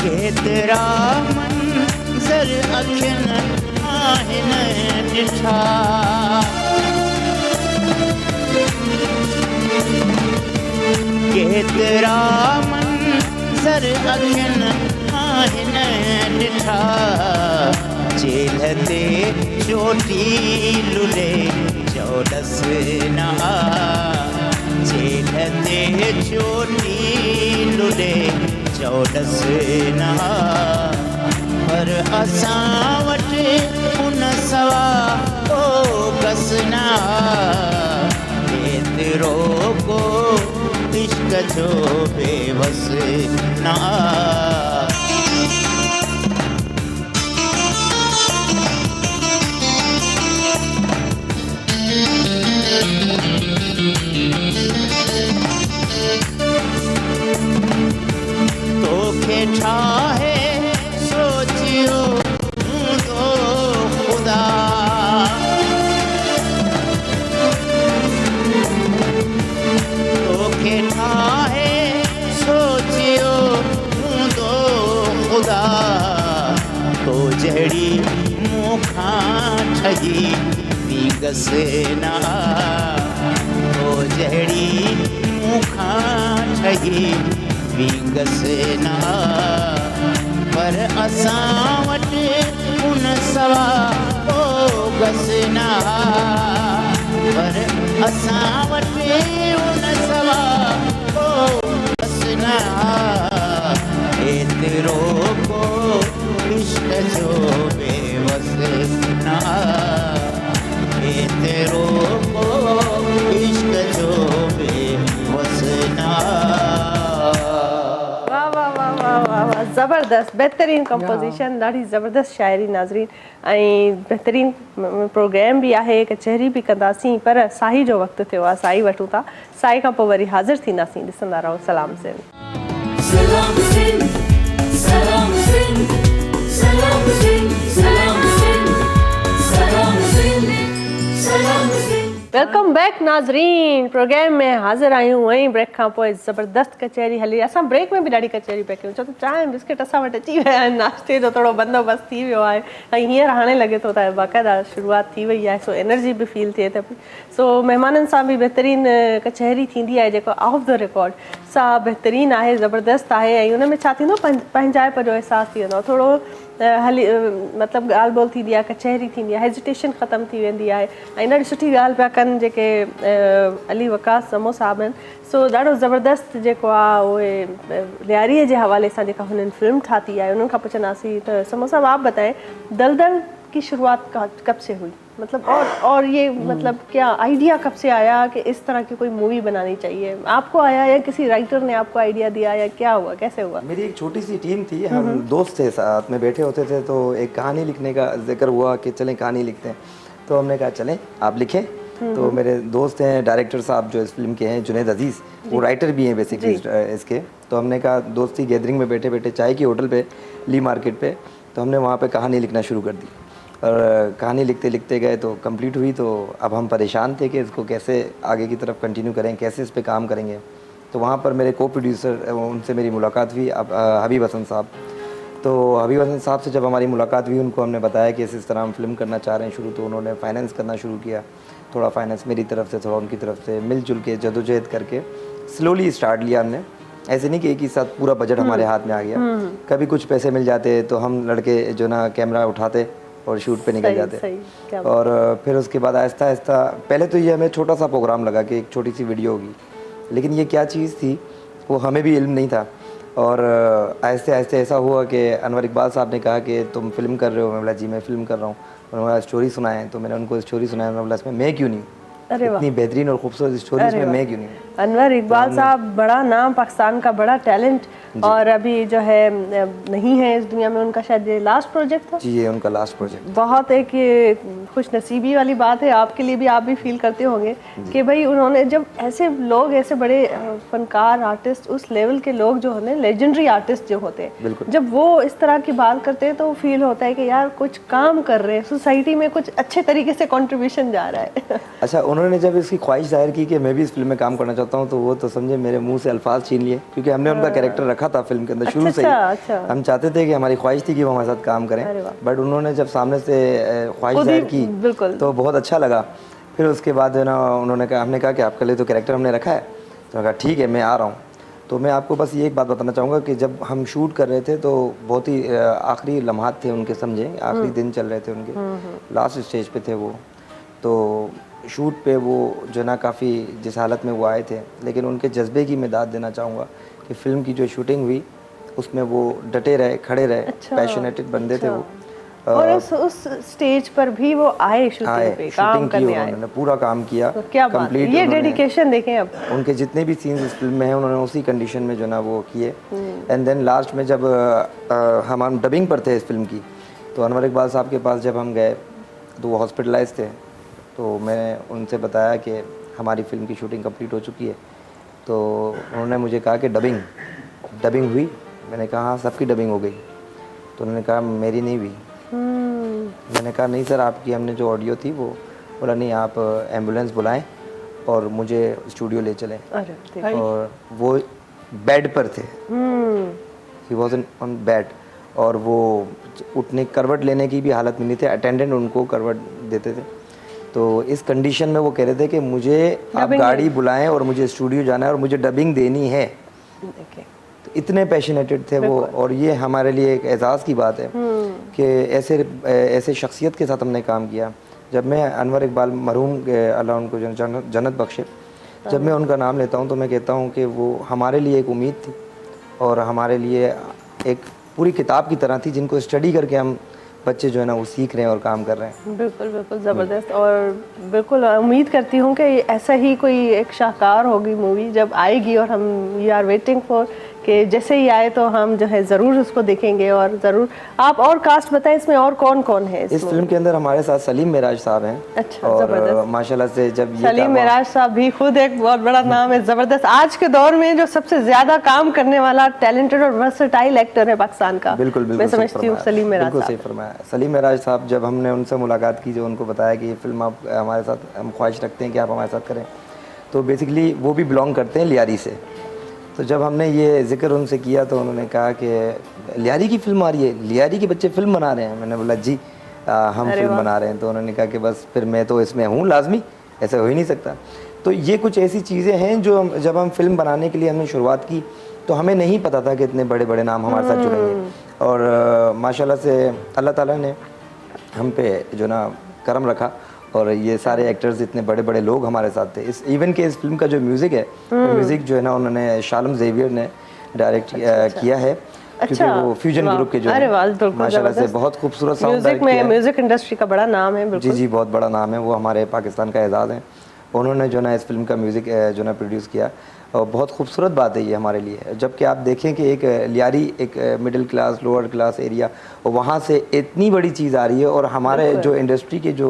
केतिरा मंज़र अखियुनि आहिनि ॾिठा केतिरा मंज़र अखियुनि आहिनि ॾिठा जेल ते चोटी लुले चौडस न जेल ते चोटी लुले चौडस न पर असां वटि उन सवा को कस न एतिरो को इश्क जो बेवस न तोखे ठाहे सोचियो हूंदो ख़ुदा तोखे ठाहे सोचियो हूंदो ख़ुदा तो जहिड़ी मूंखां ठही बीगस न तो जहिड़ी मूंखां ठही बीगस न पर असां वटि उन सवा को गस न पर असां वटि उन सवा को गस न एतिरो को इश्क जो बेवस न एतिरो को इश्क जो बेवस न ज़बरदस्त बेहतरीन कंपोजिशन ॾाढी ज़बरदस्त शाइरी नाज़रीन ऐं बेहतरीन प्रोग्राम बि आहे कचहरी बि कंदासीं पर साई जो वक़्तु थियो आहे साई वठूं था साई खां पोइ वरी हाज़िर थींदासीं ॾिसंदा रहो सलाम सिंध सलाम सिंध सलाम सिंध सलाम सिंध सलाम सिंध सलाम सिंध सलाम सिंध वेलकम बैक नाज़रीन प्रोग्राम में हाज़िर आहियूं ऐं ब्रेक खां पोइ ज़बरदस्त कचहरी हली असां ब्रेक में बि ॾाढी कचहरी पिया कयूं छो त चांहि बिस्किट असां वटि अची विया आहिनि नाश्ते जो थोरो बंदोबस्तु थी वियो आहे ऐं हींअर हाणे लॻे थो त बाक़ाइदा शुरूआति थी वई आहे सो एनर्जी बि फील थिए त पई सो महिमाननि सां बि बहितरीन कचहरी थींदी आहे जेको ऑफ द रिकॉर्ड सां बहितरीन आहे ज़बरदस्त आहे ऐं उन में छा थींदो पंहिंजाइप जो अहसासु थी वेंदो आहे थोरो हली मतिलबु ॻाल्हि ॿोल थींदी आहे कचहरी थींदी आहे हेजिटेशन ख़तमु थी वेंदी आहे ऐं ॾाढी सुठी ॻाल्हि पिया कनि जेके अली वकास समो साहब आहिनि सो ॾाढो ज़बरदस्त जेको आहे उहे ॾियारीअ जे हवाले सां जेका हुननि फिल्म ठाही आहे उन्हनि खां पुछंदासीं त समो साहब आप बताएं दलदल की शुरुआत कब से हुई मतलब और ये मतलब क्या आइडिया कब से आया कि इस तरह की कोई मूवी बनानी चाहिए आपको आया या किसी राइटर ने आपको आइडिया दिया या क्या हुआ कैसे हुआ मेरी एक छोटी सी टीम थी हम दोस्त थे साथ में बैठे होते थे तो एक कहानी लिखने का जिक्र हुआ कि चलें कहानी लिखते हैं तो हमने कहा चलें आप लिखें तो मेरे दोस्त हैं डायरेक्टर साहब जो इस फिल्म के हैं जुनैद अजीज़ वो राइटर भी हैं बेसिकली इसके तो हमने कहा दोस्ती गैदरिंग में बैठे बैठे चाय की होटल पे ली मार्केट पे तो हमने वहाँ पे कहानी लिखना शुरू कर दी और कहानी लिखते लिखते गए तो कंप्लीट हुई तो अब हम परेशान थे कि इसको कैसे आगे की तरफ कंटिन्यू करें कैसे इस पे काम करेंगे तो वहाँ पर मेरे को प्रोड्यूसर उनसे मेरी मुलाकात हुई हबीब हसन साहब तो हबीब हसन साहब से जब हमारी मुलाकात हुई उनको हमने बताया कि इस तरह हम फिल्म करना चाह रहे हैं शुरू तो उन्होंने फाइनेंस करना शुरू किया थोड़ा फाइनेंस मेरी तरफ से थोड़ा उनकी तरफ से मिलजुल के जदोजहद करके स्लोली स्टार्ट लिया हमने ऐसे नहीं कि एक ही साथ पूरा बजट हमारे हाथ में आ गया कभी कुछ पैसे मिल जाते तो हम लड़के जो ना कैमरा उठाते और शूट पे निकल जाते और फिर उसके बाद आहिस्ता आहिस्ता पहले तो ये हमें छोटा सा प्रोग्राम लगा कि एक छोटी सी वीडियो होगी लेकिन ये क्या चीज़ थी वो हमें भी इल्म नहीं था और आहिस्ते आहिस्ते ऐसा हुआ कि अनवर इकबाल साहब ने कहा कि तुम फिल्म कर रहे हो मैं बोला जी मैं फिल्म कर रहा हूँ उन्होंने स्टोरी सुनाए तो मैंने उनको स्टोरी सुनाया मैं बोला इसमें मैं क्यों नहीं अरे वाह। इतनी बेहतरीन और खूबसूरत स्टोरी अरे में वाह। मैं क्यों नहीं। अनवर इकबाल साहब, बड़ा नाम, पाकिस्तान का बड़ा टैलेंट, और अभी जो है नहीं है इस दुनिया में। उनका शायद ये लास्ट प्रोजेक्ट था। जी ये उनका लास्ट प्रोजेक्ट। बहुत एक ये खुश नसीबी वाली बात है आपके लिए भी, आप भी फील करते होंगे कि भाई उन्होंने जब ऐसे लोग, ऐसे बड़े फनकार आर्टिस्ट, उस लेवल के लोग जो होते हैं, लेजेंडरी आर्टिस्ट जो होते हैं, जब वो इस तरह की बात करते हैं तो फील होता है कि यार कुछ काम कर रहे हैं, सोसाइटी में कुछ अच्छे तरीके से कंट्रीब्यूशन जा रहा है। अच्छा, उन्होंने जब इसकी ख्वाहिश जाहिर की कि मैं भी इस फिल्म में काम करना चाहता हूँ, तो वो तो समझे मेरे मुंह से अल्फाज छीन लिए, क्योंकि हमने उनका कैरेक्टर रखा था फिल्म के अंदर शुरू से ही। अच्छा। हम चाहते थे कि हमारी ख्वाहिश थी कि वो हमारे साथ काम करें, बट उन्होंने जब सामने से ख्वाहिश जाहिर की तो बहुत अच्छा लगा। फिर उसके बाद जो ना उन्होंने कहा, हमने कहा कि आपके लिए तो कैरेक्टर हमने रखा है, तो मैं कहा ठीक है मैं आ रहा हूँ। तो मैं आपको बस ये एक बात बताना चाहूँगा कि जब हम शूट कर रहे थे तो बहुत ही आखिरी लम्हात थे उनके, समझे आखिरी दिन चल रहे थे उनके, लास्ट स्टेज पे थे वो। तो शूट पे वो जो ना काफ़ी जिस हालत में वो आए थे, लेकिन उनके जज्बे की मैं दाद देना चाहूँगा कि फ़िल्म की जो शूटिंग हुई उसमें वो डटे रहे, खड़े रहे, पैशनेटेड बंदे थे वो। और उस स्टेज पर भी वो आए शूटिंग पे, काम करने आए, उन्होंने पूरा काम किया। तो क्या बात है, ये डेडिकेशन देखें। अब उनके जितने भी सीन्स इस फिल्म में हैं उन्होंने उसी कंडीशन में जो ना वो किए। एंड देन लास्ट में जब हम डबिंग पर थे इस फिल्म की, तो अनवर इकबाल साहब के पास जब हम गए तो वो हॉस्पिटलाइज थे। तो मैंने उनसे बताया कि हमारी फ़िल्म की शूटिंग कंप्लीट हो चुकी है। तो उन्होंने मुझे कहा कि डबिंग हुई। मैंने कहा हाँ सबकी डबिंग हो गई। तो उन्होंने कहा मेरी नहीं हुई। मैंने कहा नहीं सर आपकी, हमने जो ऑडियो थी वो, बोला नहीं आप एम्बुलेंस बुलाएं और मुझे स्टूडियो ले चलें। और वो बेड पर थे, ही वॉज ऑन बेड, और वो उठने करवट लेने की भी हालत में नहीं थे, अटेंडेंट उनको करवट देते थे। तो इस कंडीशन में वो कह रहे थे कि मुझे आप गाड़ी बुलाएं और मुझे स्टूडियो जाना है और मुझे डबिंग देनी है। तो इतने पैशनेटेड थे वो, और ये हमारे लिए एक एजाज़ की बात है कि ऐसे शख्सियत के साथ हमने काम किया। जब मैं अनवर इकबाल मरहूम के, अल्लाह उनको जन्नत बख्शे, जब मैं उनका नाम लेता हूँ तो मैं कहता हूँ कि वो हमारे लिए एक उम्मीद थी और हमारे लिए एक पूरी किताब की तरह थी जिनको स्टडी करके हम बच्चे जो है ना वो सीख रहे हैं और काम कर रहे हैं। बिल्कुल बिल्कुल ज़बरदस्त। और बिल्कुल उम्मीद करती हूँ कि ऐसा ही कोई एक शाहकार होगी मूवी जब आएगी, और हम वी आर वेटिंग फॉर कि जैसे ही आए तो हम जो है ज़रूर उसको देखेंगे। और ज़रूर आप और कास्ट बताएं इसमें और कौन कौन है इस फिल्म के अंदर? हमारे साथ सलीम मेराज साहब हैं। अच्छा, और माशाल्लाह से जब ये सलीम मेराज साहब भी खुद एक बहुत बड़ा नाम है, ज़बरदस्त। आज के दौर में जो सबसे ज़्यादा काम करने वाला टैलेंटेड और वर्सेटाइल एक्टर है पाकिस्तान का। बिल्कुल मैं समझती हूँ सलीम मेराज बिल्कुल सही फरमाया। सलीम मेराज साहब, जब हमने उनसे मुलाकात की, जो उनको बताया कि ये फिल्म आप हमारे साथ, हम ख्वाहिश रखते हैं कि आप हमारे साथ करें, तो बेसिकली वो भी बिलोंग करते हैं लियारी से। तो जब हमने ये जिक्र उनसे किया तो उन्होंने कहा कि लियारी की फ़िल्म आ रही है, लियारी के बच्चे फ़िल्म बना रहे हैं। मैंने बोला जी हम फिल्म बना रहे हैं। तो उन्होंने कहा कि बस फिर मैं तो इसमें हूँ लाजमी, ऐसा हो ही नहीं सकता। तो ये कुछ ऐसी चीज़ें हैं जो जब हम फिल्म बनाने के लिए हमने शुरुआत की तो हमें नहीं पता था कि इतने बड़े बड़े नाम हमारे साथ जुड़ेंगे। और माशाल्लाह से अल्लाह ताला ने हम पे जो ना करम रखा, और ये सारे एक्टर्स, इतने बड़े बड़े लोग हमारे साथ थे। इस इवन के इस फिल्म का जो म्यूज़िक है, म्यूज़िक जो है ना उन्होंने शालम ज़ेवियर ने डायरेक्ट किया है, क्योंकि वो फ्यूजन ग्रुप के जो माशाल्लाह से बहुत खूबसूरत साउंड डायरेक्ट किया है। म्यूजिक इंडस्ट्री का बड़ा नाम है। जी जी बहुत बड़ा नाम है, वो हमारे पाकिस्तान का एजाज़ है। उन्होंने जो ना इस फिल्म का म्यूज़िक जो ना प्रोड्यूस किया, और बहुत खूबसूरत बात है ये हमारे लिए। जबकि आप देखें कि एक लियारी एक middle class lower class area, और वहाँ से इतनी बड़ी चीज़ आ रही है, और हमारे जो इंडस्ट्री के जो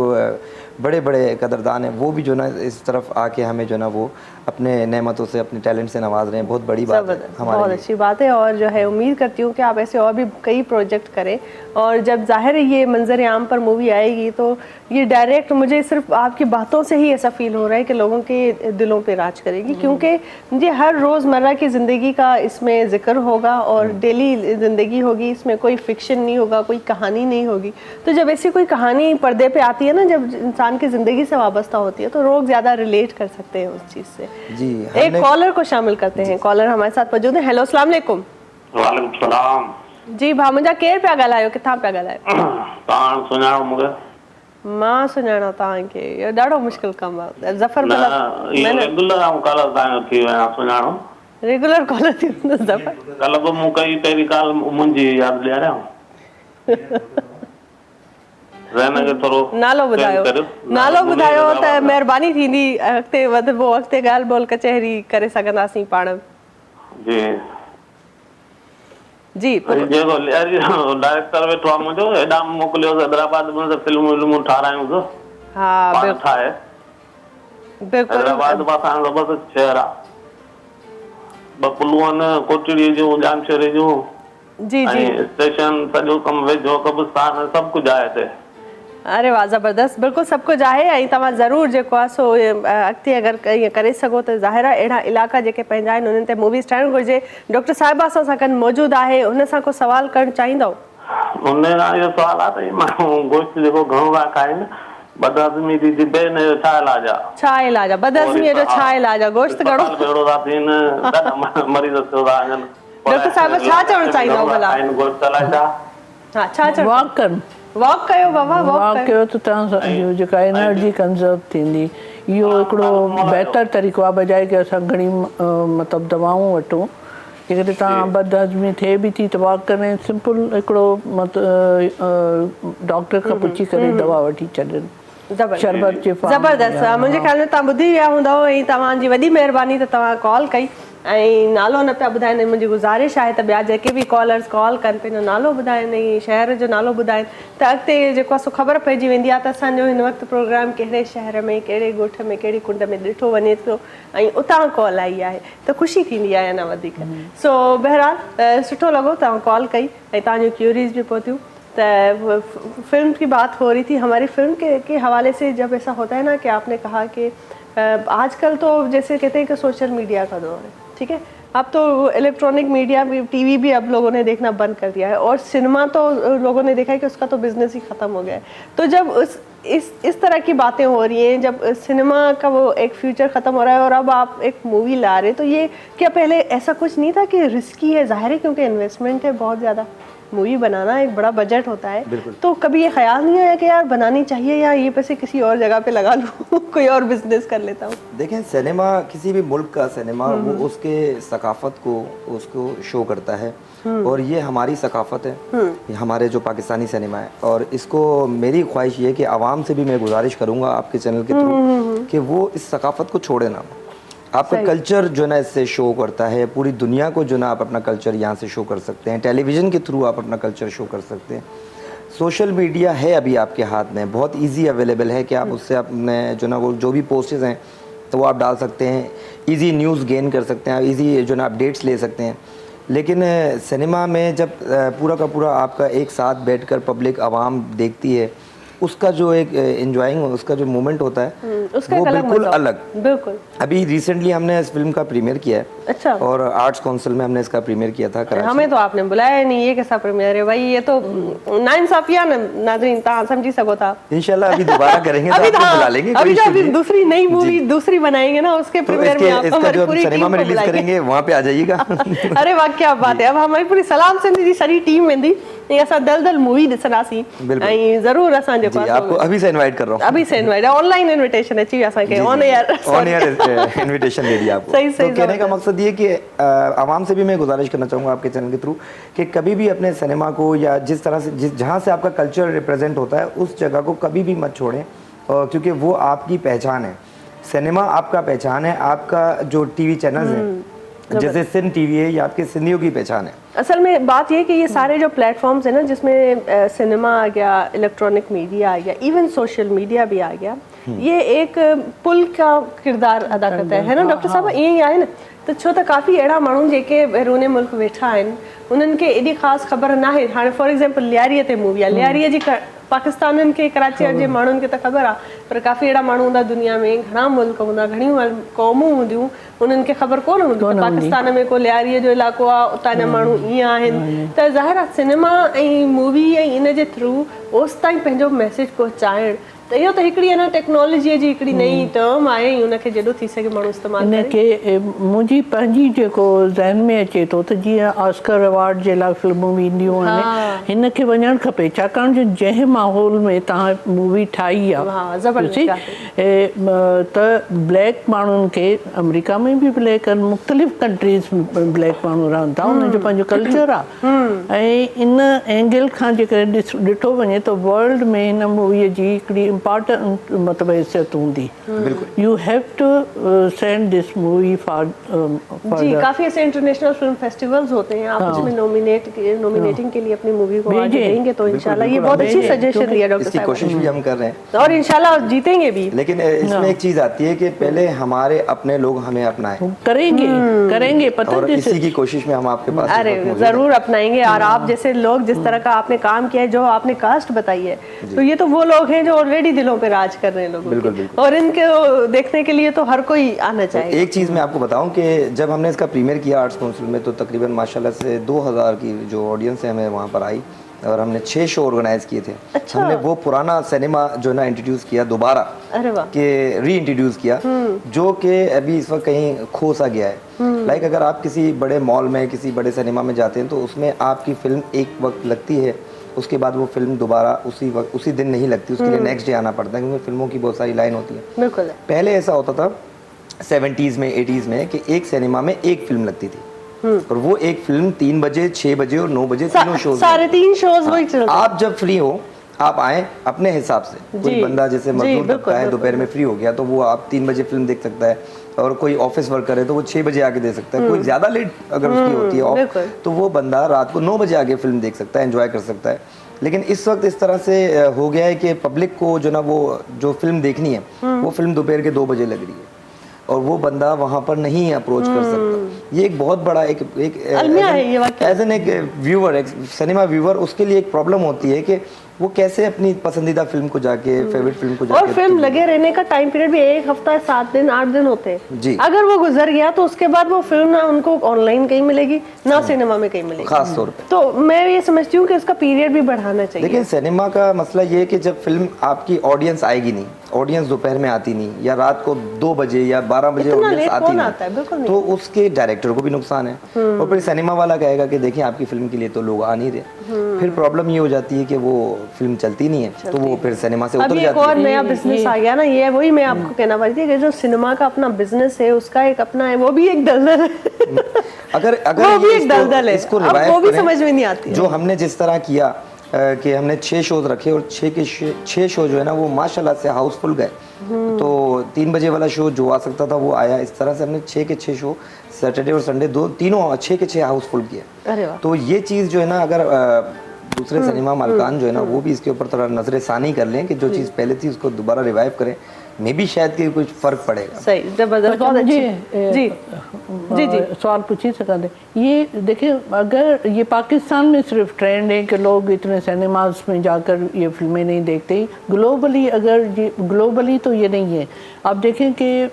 बड़े बड़े कदरदान हैं वो भी जो ना इस तरफ आके हमें जो ना वो अपने नेमतों से, अपने टैलेंट से नवाज रहे हैं। बहुत बड़ी बात है हमारे बहुत अच्छी बात है। और जो है उम्मीद करती हूँ कि आप ऐसे और भी कई प्रोजेक्ट करें, और जब जाहिर है ये मंजर आम पर मूवी आएगी तो ये डायरेक्ट, मुझे सिर्फ आपकी बातों से ही ऐसा फील हो रहा है कि लोगों के दिलों पे राज करेगी, क्योंकि ये हर रोज़मर्रा की ज़िंदगी का इसमें जिक्र होगा और डेली ज़िंदगी होगी, इसमें कोई फिक्शन नहीं होगा, कोई कहानी नहीं होगी। तो जब ऐसी कोई कहानी पर्दे पे आती है ना, जब इंसान की ज़िंदगी से वाबस्ता होती है, तो लोग ज़्यादा रिलेट कर सकते हैं उस चीज़ से। जी एक कॉलर को शामिल करते हैं। कॉलर हमारे साथ मौजूद है। हेलो, अस्सलाम वालेकुम। वालेकुम सलाम। जी भामुजा केर पिया ॻाल्हायो, किथां पिया ॻाल्हायो? तव्हां सुञाणो मूंखे? मां सुञाणा तव्हांखे? इहो ॾाढो मुश्किल कमु आहे। ज़फ़र रेगुलर आऊं कॉलर तव्हांजो थी विया, सुञाणो रेगुलर कॉलर थी वेंदो ज़फ़र। कल्ह बि मूं कई, पहिरीं कॉल मुंहिंजी यादि ॾियारियां। रहण खे थोरो नालो ॿुधायो, change करियो। नालो मुनीर ॿुधायो त अग्रवाल। महिरबानी थींदी, अॻिते वधबो, अॻिते ॻाल्हि ॿोल कचहरी करे सघंदासीं पाण। जी जी ऐं जेको लियारी डायरेक्टर वेठो आहे मुंहिंजो, हेॾां मोकिलियोसि हैदराबाद में त फिल्मूं विल्मूं ठारायूंसि, हा पाण ठाहे। बिल्कुलु हैदराबाद में असांजो ज़बरदस्त शहर आहे, ॿ पुलूं आहिनि, कोटड़ी जूं, जानशेरी जूं, जी जी। ऐं स्टेशन सॼो कमु वेझो, कब्रिस्तान सभु कुझु आहे हिते। अरे वाह, ज़बरदस्त, बिल्कुलु सभु कुझु आहे। ऐं तव्हां ज़रूरु जेको आहे सो अॻिते अगरि ईअं करे सघो त ज़ाहिर आहे अहिड़ा इलाइक़ा जेके पंहिंजा आहिनि उन्हनि ते मूवीज़ ठाहिणु घुरिजे। डॉक्टर साहिबा असां सां गॾु मौजूदु आहे, हुन सां को सवाल करणु चाहींदव? हुन इहो सुवालु आहे त माण्हू गोश्त जेको घणो था खाइनि, बदहज़मी थी थिए न, छा इलाज आहे? छा इलाज आहे बदहज़मीअ जो? छा इलाज आहे? गोश्त घणो भेड़ो था थियनि, ॾाढा मरीज़ थियो था वञनि। डॉक्टर साहिब छा चवणु चाहींदव भला? गोश्त लाइ छा? हा, छा चवणु? वॉक कनि, वॉक कयो बाबा, वॉक वॉक कयो। कयो त तव्हां जेका एनर्जी कंज़र्व थींदी। इहो हिकिड़ो बहितर तरीक़ो आहे, बजाए की असां घणी मतिलबु दवाऊं वठूं। जेकॾहिं तव्हां बदहज़मी थिए बि थी त वॉक करें, सिंपल हिकिड़ो डॉक्टर खां पुछी करे दवा वठी छॾनि। शरबत जे फॉर्म में। ज़बरदस्त, मुंहिंजे ख़्याल में तव्हां ॿुधी विया हूंदव ऐं तव्हांजी वॾी महिरबानी त तव्हां कॉल कई ऐं नालो न पिया ॿुधाइनि। मुंहिंजी गुज़ारिश आहे त ॿिया जेके बि कॉलर्स कॉल कनि, पंहिंजो नालो ॿुधाइनि ऐं शहर जो नालो ॿुधाइनि, त अॻिते जेको आहे सो ख़बर पइजी वेंदी आहे त असांजो हिन वक़्तु प्रोग्राम कहिड़े शहर में, कहिड़े ॻोठ में, कहिड़ी कुंड में ॾिठो वञे थो ऐं उतां कॉल आई आहे त ख़ुशी थींदी आहे अञा वधीक। सो बहरहाल सुठो लॻो तव्हां कॉल कई ऐं तव्हांजूं क्यूरीज़ बि पहुतियूं। तो फिल्म की बात हो रही थी, हमारी फिल्म के हवाले से जब ऐसा होता है ना कि आपने कहा कि आजकल तो जैसे कहते हैं कि सोशल मीडिया का दौर है, ठीक है, अब तो इलेक्ट्रॉनिक मीडिया भी, टीवी भी अब लोगों ने देखना बंद कर दिया है और सिनेमा तो लोगों ने देखा है कि उसका तो बिजनेस ही ख़त्म हो गया है। तो जब इस तरह की बातें हो रही हैं, जब सिनेमा का वो एक फ्यूचर ख़त्म हो रहा है और अब आप एक मूवी ला रहे हैं, तो ये क्या पहले ऐसा कुछ नहीं था कि रिस्की है? ज़ाहिर है क्योंकि इन्वेस्टमेंट है बहुत ज़्यादा, मूवी बनाना एक बड़ा बजट होता है, तो कभी ये ख्याल नहीं आया कि यार बनानी चाहिए या ये पैसे किसी और जगह पे लगा लूँ कोई और बिजनेस कर लेता हूँ? देखें, सिनेमा किसी भी मुल्क का सिनेमा वो उसके सकाफत को उसको शो करता है और ये हमारी सकाफत है, ये हमारे जो पाकिस्तानी सिनेमा है। और इसको मेरी ख्वाहिश ये है कि आवाम से भी मैं गुजारिश करूँगा आपके चैनल के थ्रू कि वो इस सकाफत को छोड़े ना। आपका कल्चर जो ना इससे शो करता है, पूरी दुनिया को जो ना आप अपना कल्चर यहाँ से शो कर सकते हैं, टेलीविज़न के थ्रू आप अपना कल्चर शो कर सकते हैं। सोशल मीडिया है अभी आपके हाथ में, बहुत इजी अवेलेबल है कि आप उससे अपने जो ना वो जो भी पोस्टेज हैं तो वो आप डाल सकते हैं, इजी न्यूज़ गेन कर सकते हैं, इजी जो ना अपडेट्स ले सकते हैं। लेकिन सिनेमा में जब पूरा का पूरा आपका एक साथ बैठकर पब्लिक आवाम देखती है, उसका जो एक एंजॉइंग उसका जो मोमेंट होता है उसका वो बिल्कुल अलग। बिल्कुल। अभी रिसेंटली हमने इस फिल्म का प्रीमियर किया है। अच्छा। और आर्ट्स काउंसिल में हमने इसका प्रीमियर किया था कराची। हमें तो आपने बुलाया नहीं, ये कैसा प्रीमियर है भाई? ये तो नाइंसाफिया ना नाज़रीन, ता समझी सको था। इंशाल्लाह अभी दोबारा करेंगे तो अभी आपको बुला लेंगे। अभी जो दूसरी नई मूवी दूसरी बनाएंगे ना, उसके प्रीमियर में आपको इसका हमारी जो पूरी सिनेमा में टीम को रिलीज करेंगे वहाँ पे आ जाइएगा। अरे वाह, क्या बात है। अब हमारी पूरी सलाम सिंधी जी सारी टीम वेंदी ऐं असां दल मूवी ॾिसंदासीं ऐं ज़रूरु असां जेको जी, आपको अभी से इनवाइट कर रहा हूँ। अभी से इनवाइट, ऑनलाइन इनविटेशन अची विया असांखे, ऑन एयर इनविटेशन दे दिया आपको। सही तो कहने का मकसद ये कि आवाम से भी मैं गुजारिश करना चाहूँगा आपके चैनल के थ्रू कि कभी भी अपने सिनेमा को या जिस तरह से जहाँ से आपका कल्चर रिप्रेजेंट होता है उस जगह को कभी भी मत छोड़ें, क्योंकि वो आपकी पहचान है। सिनेमा आपका पहचान है, आपका जो टीवी चैनल है जैसे सिंध टीवी है, ये आपके सिंधियों की पहचान है। असल में बात ये कि ये सारे जो प्लेटफॉर्म्स है ना, जिसमें सिनेमा आ गया, इलेक्ट्रॉनिक मीडिया आ गया, इवन सोशल मीडिया भी आ गया, ये एक पुल का किरदार अदा करता है ना डॉक्टर साहब? ईअं ई आहे न। तो छो त काफ़ी अहिड़ा माण्हू जेके बैरूने मुल्क वेठा आहिनि, उन्हनि खे एॾी ख़ासि ख़बर न आहे। हाणे फॉर एग्ज़ाम्पल लियारीअ ते मूवी आहे, लियारीअ जी पाकिस्ताननि खे, कराची जे माण्हुनि खे त ख़बर आहे, पर काफ़ी अहिड़ा माण्हू हूंदा दुनिया में, घणा मुल्क हूंदा, घणियूं क़ौमूं हूंदियूं, उन्हनि खे ख़बर कोन हूंदी त पाकिस्तान में को लियारीअ जो इलाइक़ो आहे, उतां जा माण्हू ईअं आहिनि। त ज़ाहिर आहे सिनेमा ऐं मूवी ऐं इन जे थ्रू ओसि ताईं पंहिंजो मैसेज पहुचाइणु त इहो त हिकिड़ी आहे न टेक्नोलॉजीअ जी हिकिड़ी नई टर्म आहे ऐं उनखे जेॾो थी सघे माण्हू इस्तेमालु करे। इनखे मुंहिंजी पंहिंजी जेको ज़हन में अचे थो त जीअं ऑस्कर अवार्ड जे लाइ फिल्मूं ईंदियूं आहिनि, हिनखे वञणु खपे, छाकाणि जो जंहिं माहौल में तव्हां मूवी ठाही आहे त ब्लैक माण्हुनि खे, अमेरिका में बि ब्लैक आहिनि, मुख़्तलिफ़ कंट्रीज़ में ब्लैक माण्हू रहनि था, उन्हनि जो पंहिंजो कल्चर आहे। ऐं इन एंगल खां जेकॾहिं ॾिठो वञे त वर्ल्ड में हिन मूवीअ जी हिकिड़ी इम्पॉर्टेंट मतिलबु हैसियत हूंदी। You have to send this movie for G. काफी ऐसे इंटरनेशनल फिल्म फेस्टिवल्स होते हैं, आप उसमें नॉमिनेटिंग के लिए अपनी मूवी को आगे देंगे तो इंशाल्लाह ये बहुत अच्छी सजेशन दिया डॉक्टर इसकी साहब। कोशिश भी हम कर रहे हैं और इंशाल्लाह जीतेंगे भी। लेकिन इसमें एक चीज आती है कि पहले हमारे अपने लोग हमें अपनाएं, करेंगे पता और इसी की कोशिश में हम आपके पास अरे जरूर अपनाएंगे। और आप जैसे लोग जिस तरह का आपने काम किया है, जो आपने कास्ट बताई है, तो ये तो वो लोग हैं जो ऑलरेडी दिलों पे राज कर रहे हैं लोगों के, और इनके देखने के लिए तो हर कोई आना चाहिए। एक चीज मैं आपको बताऊं कि जब हमने इसका प्रीमियर किया आर्ट्स काउंसिल में, तो तकरीबन माशाल्लाह से 2000 की जो ऑडियंस है हमें वहाँ पर आई, और हमने 6 शो ऑर्गेनाइज किए थे। अच्छा। हमने वो पुराना सिनेमा जो ना इंट्रोड्यूस किया दोबारा, अरे वाह, के री इंट्रोड्यूस किया, जो कि अभी इस वक्त कहीं खो सा गया है। लाइक अगर आप किसी बड़े मॉल में, किसी बड़े सिनेमा में जाते हैं, तो उसमें आपकी फिल्म एक वक्त लगती है, उसके बाद वो फिल्म दोबारा उसी वक्त उसी दिन नहीं लगती, उसके लिए नेक्स्ट डे आना पड़ता है, क्योंकि फिल्मों की बहुत सारी लाइन होती है। बिल्कुल। पहले ऐसा होता था 70s में 80s में कि एक सिनेमा में एक फिल्म लगती थी, और वो एक फिल्म 3 बजे 6 बजे और 9 बजे तीनों शोज, सारे 3 शोज वही चल रहे। आप जब फ्री हो आप आए अपने हिसाब से। कोई बंदा जैसे मजदूर तबका है, दोपहर में फ्री हो गया, तो वो आप 3 बजे फिल्म देख सकता है, और कोई ऑफिस वर्कर है तो वो 6 बजे आके दे सकता है। कोई ज्यादा लेट अगर उसकी होती है ऑफ, तो वो बंदा रात को 9 बजे आके फिल्म देख सकता है, एंजॉय कर सकता है। लेकिन इस वक्त इस तरह से हो गया है कि पब्लिक को जो ना वो जो फिल्म देखनी है, वो फिल्म दोपहर के 2 बजे लग रही है, और वो बंदा वहाँ पर नहीं अप्रोच कर सकता। ये एक बहुत बड़ा एक एज एन एक व्यूअर, एक सिनेमा व्यूअर, उसके लिए एक प्रॉब्लम होती है कि वो कैसे अपनी पसंदीदा फिल्म को जाके, फेवरेट फिल्म को जाके, और फिल्म लगे रहने का टाइम पीरियड भी 1 हफ्ता 7 दिन 8 दिन होते हैं जी। अगर वो गुजर गया तो उसके बाद वो फिल्म ना उनको ऑनलाइन कहीं मिलेगी, ना सिनेमा में कहीं मिलेगी, खास तौर पे। तो मैं ये समझती हूँ कि उसका पीरियड भी बढ़ाना चाहिए। लेकिन सिनेमा का मसला ये है कि जब फिल्म आपकी ऑडियंस आएगी नहीं, ऑडियंस दोपहर में आती नहीं, या रात को 2 बजे या 12 बजे ऑडियंस आती नहीं, तो उसके डायरेक्टर को भी नुकसान है, और फिर सिनेमा वाला कहेगा कि देखिए आपकी फिल्म के लिए तो लोग आ नहीं रहे। फिर प्रॉब्लम ये हो जाती है कि वो फिल्म चलती नहीं है, तो वो फिर सिनेमा से उतर जाती है। अब एक और नया बिजनेस आ गया ना, ये वही मैं आपको कहना चाहती थी कि जो सिनेमा का अपना बिजनेस है, उसका एक अपना है, वो भी एक दलदल है। अगर वो भी एक दलदल है, इसको अब वो भी समझ में नहीं आती। जो हमने जिस तरह किया कि हमने 6 शोज रखे, और 6 शो जो है ना वो माशाल्लाह से हाउसफुल गए। तो 3 बजे वाला शो जो आ सकता था वो आया। इस तरह से हमने 6 के 6 शो सैटरडे और संडे तीनों 6 के 6 हाउसफुल किए। तो ये चीज़ जो है ना, अगर दूसरे सिनेमा मालकान जो है ना, वो भी इसके ऊपर थोड़ा नजर सानी कर लें कि जो चीज़ पहले थी उसको दोबारा रिवाइव करें, मे भी शायद कि कुछ फर्क पड़ेगा। सही, जबरदस्त, बहुत अच्छी। जी जी जी, सवाल पूछी सकते। ये देखिए, अगर ये पाकिस्तान में सिर्फ ट्रेंड है कि लोग इतने सिनेमाज में जाकर ये फिल्में नहीं देखते, ग्लोबली अगर ये ग्लोबली तो ये नहीं है। आप देखें कि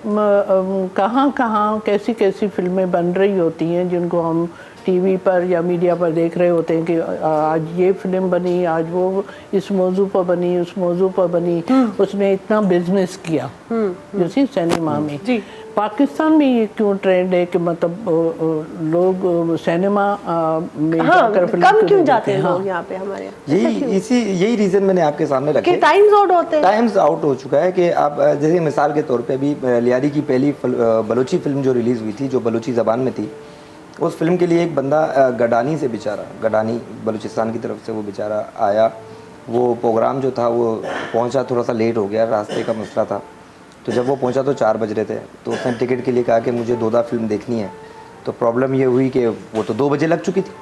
कहाँ कहाँ कैसी कैसी फिल्में बन रही होती हैं जिनको हम टीवी पर या मीडिया पर देख रहे होते हैं कि आज ये फिल्म बनी, आज वो इस मौजू पर बनी, उस मौजू पर बनी, उसने इतना बिजनेस किया जैसे सिनेमा में। पाकिस्तान में ये क्यों ट्रेंड है कि मतलब लोग सिनेमा में जाकर फिल्म कम क्यों जाते हैं लोग यहाँ पे हमारे यहाँ? यही रीजन मैंने आपके सामने रखे। टाइम्स आउट होते हैं, टाइम्स आउट हो चुका है कि आप जैसे मिसाल के तौर पे अभी लियारी की पहली बलोची फिल्म जो रिलीज हुई थी, जो बलोची ज़बान में थी, उस फिल्म के लिए एक बंदा गडानी से बेचारा, गडानी बलूचिस्तान की तरफ से वो बेचारा आया। वो प्रोग्राम जो था वो पहुंचा थोड़ा सा लेट हो गया, रास्ते का मसला था। तो जब वो पहुंचा तो 4 बज रहे थे, तो उसने टिकट के लिए कहा कि मुझे 2 फिल्म देखनी है। तो प्रॉब्लम ये हुई कि वो तो 2 बजे लग चुकी थी,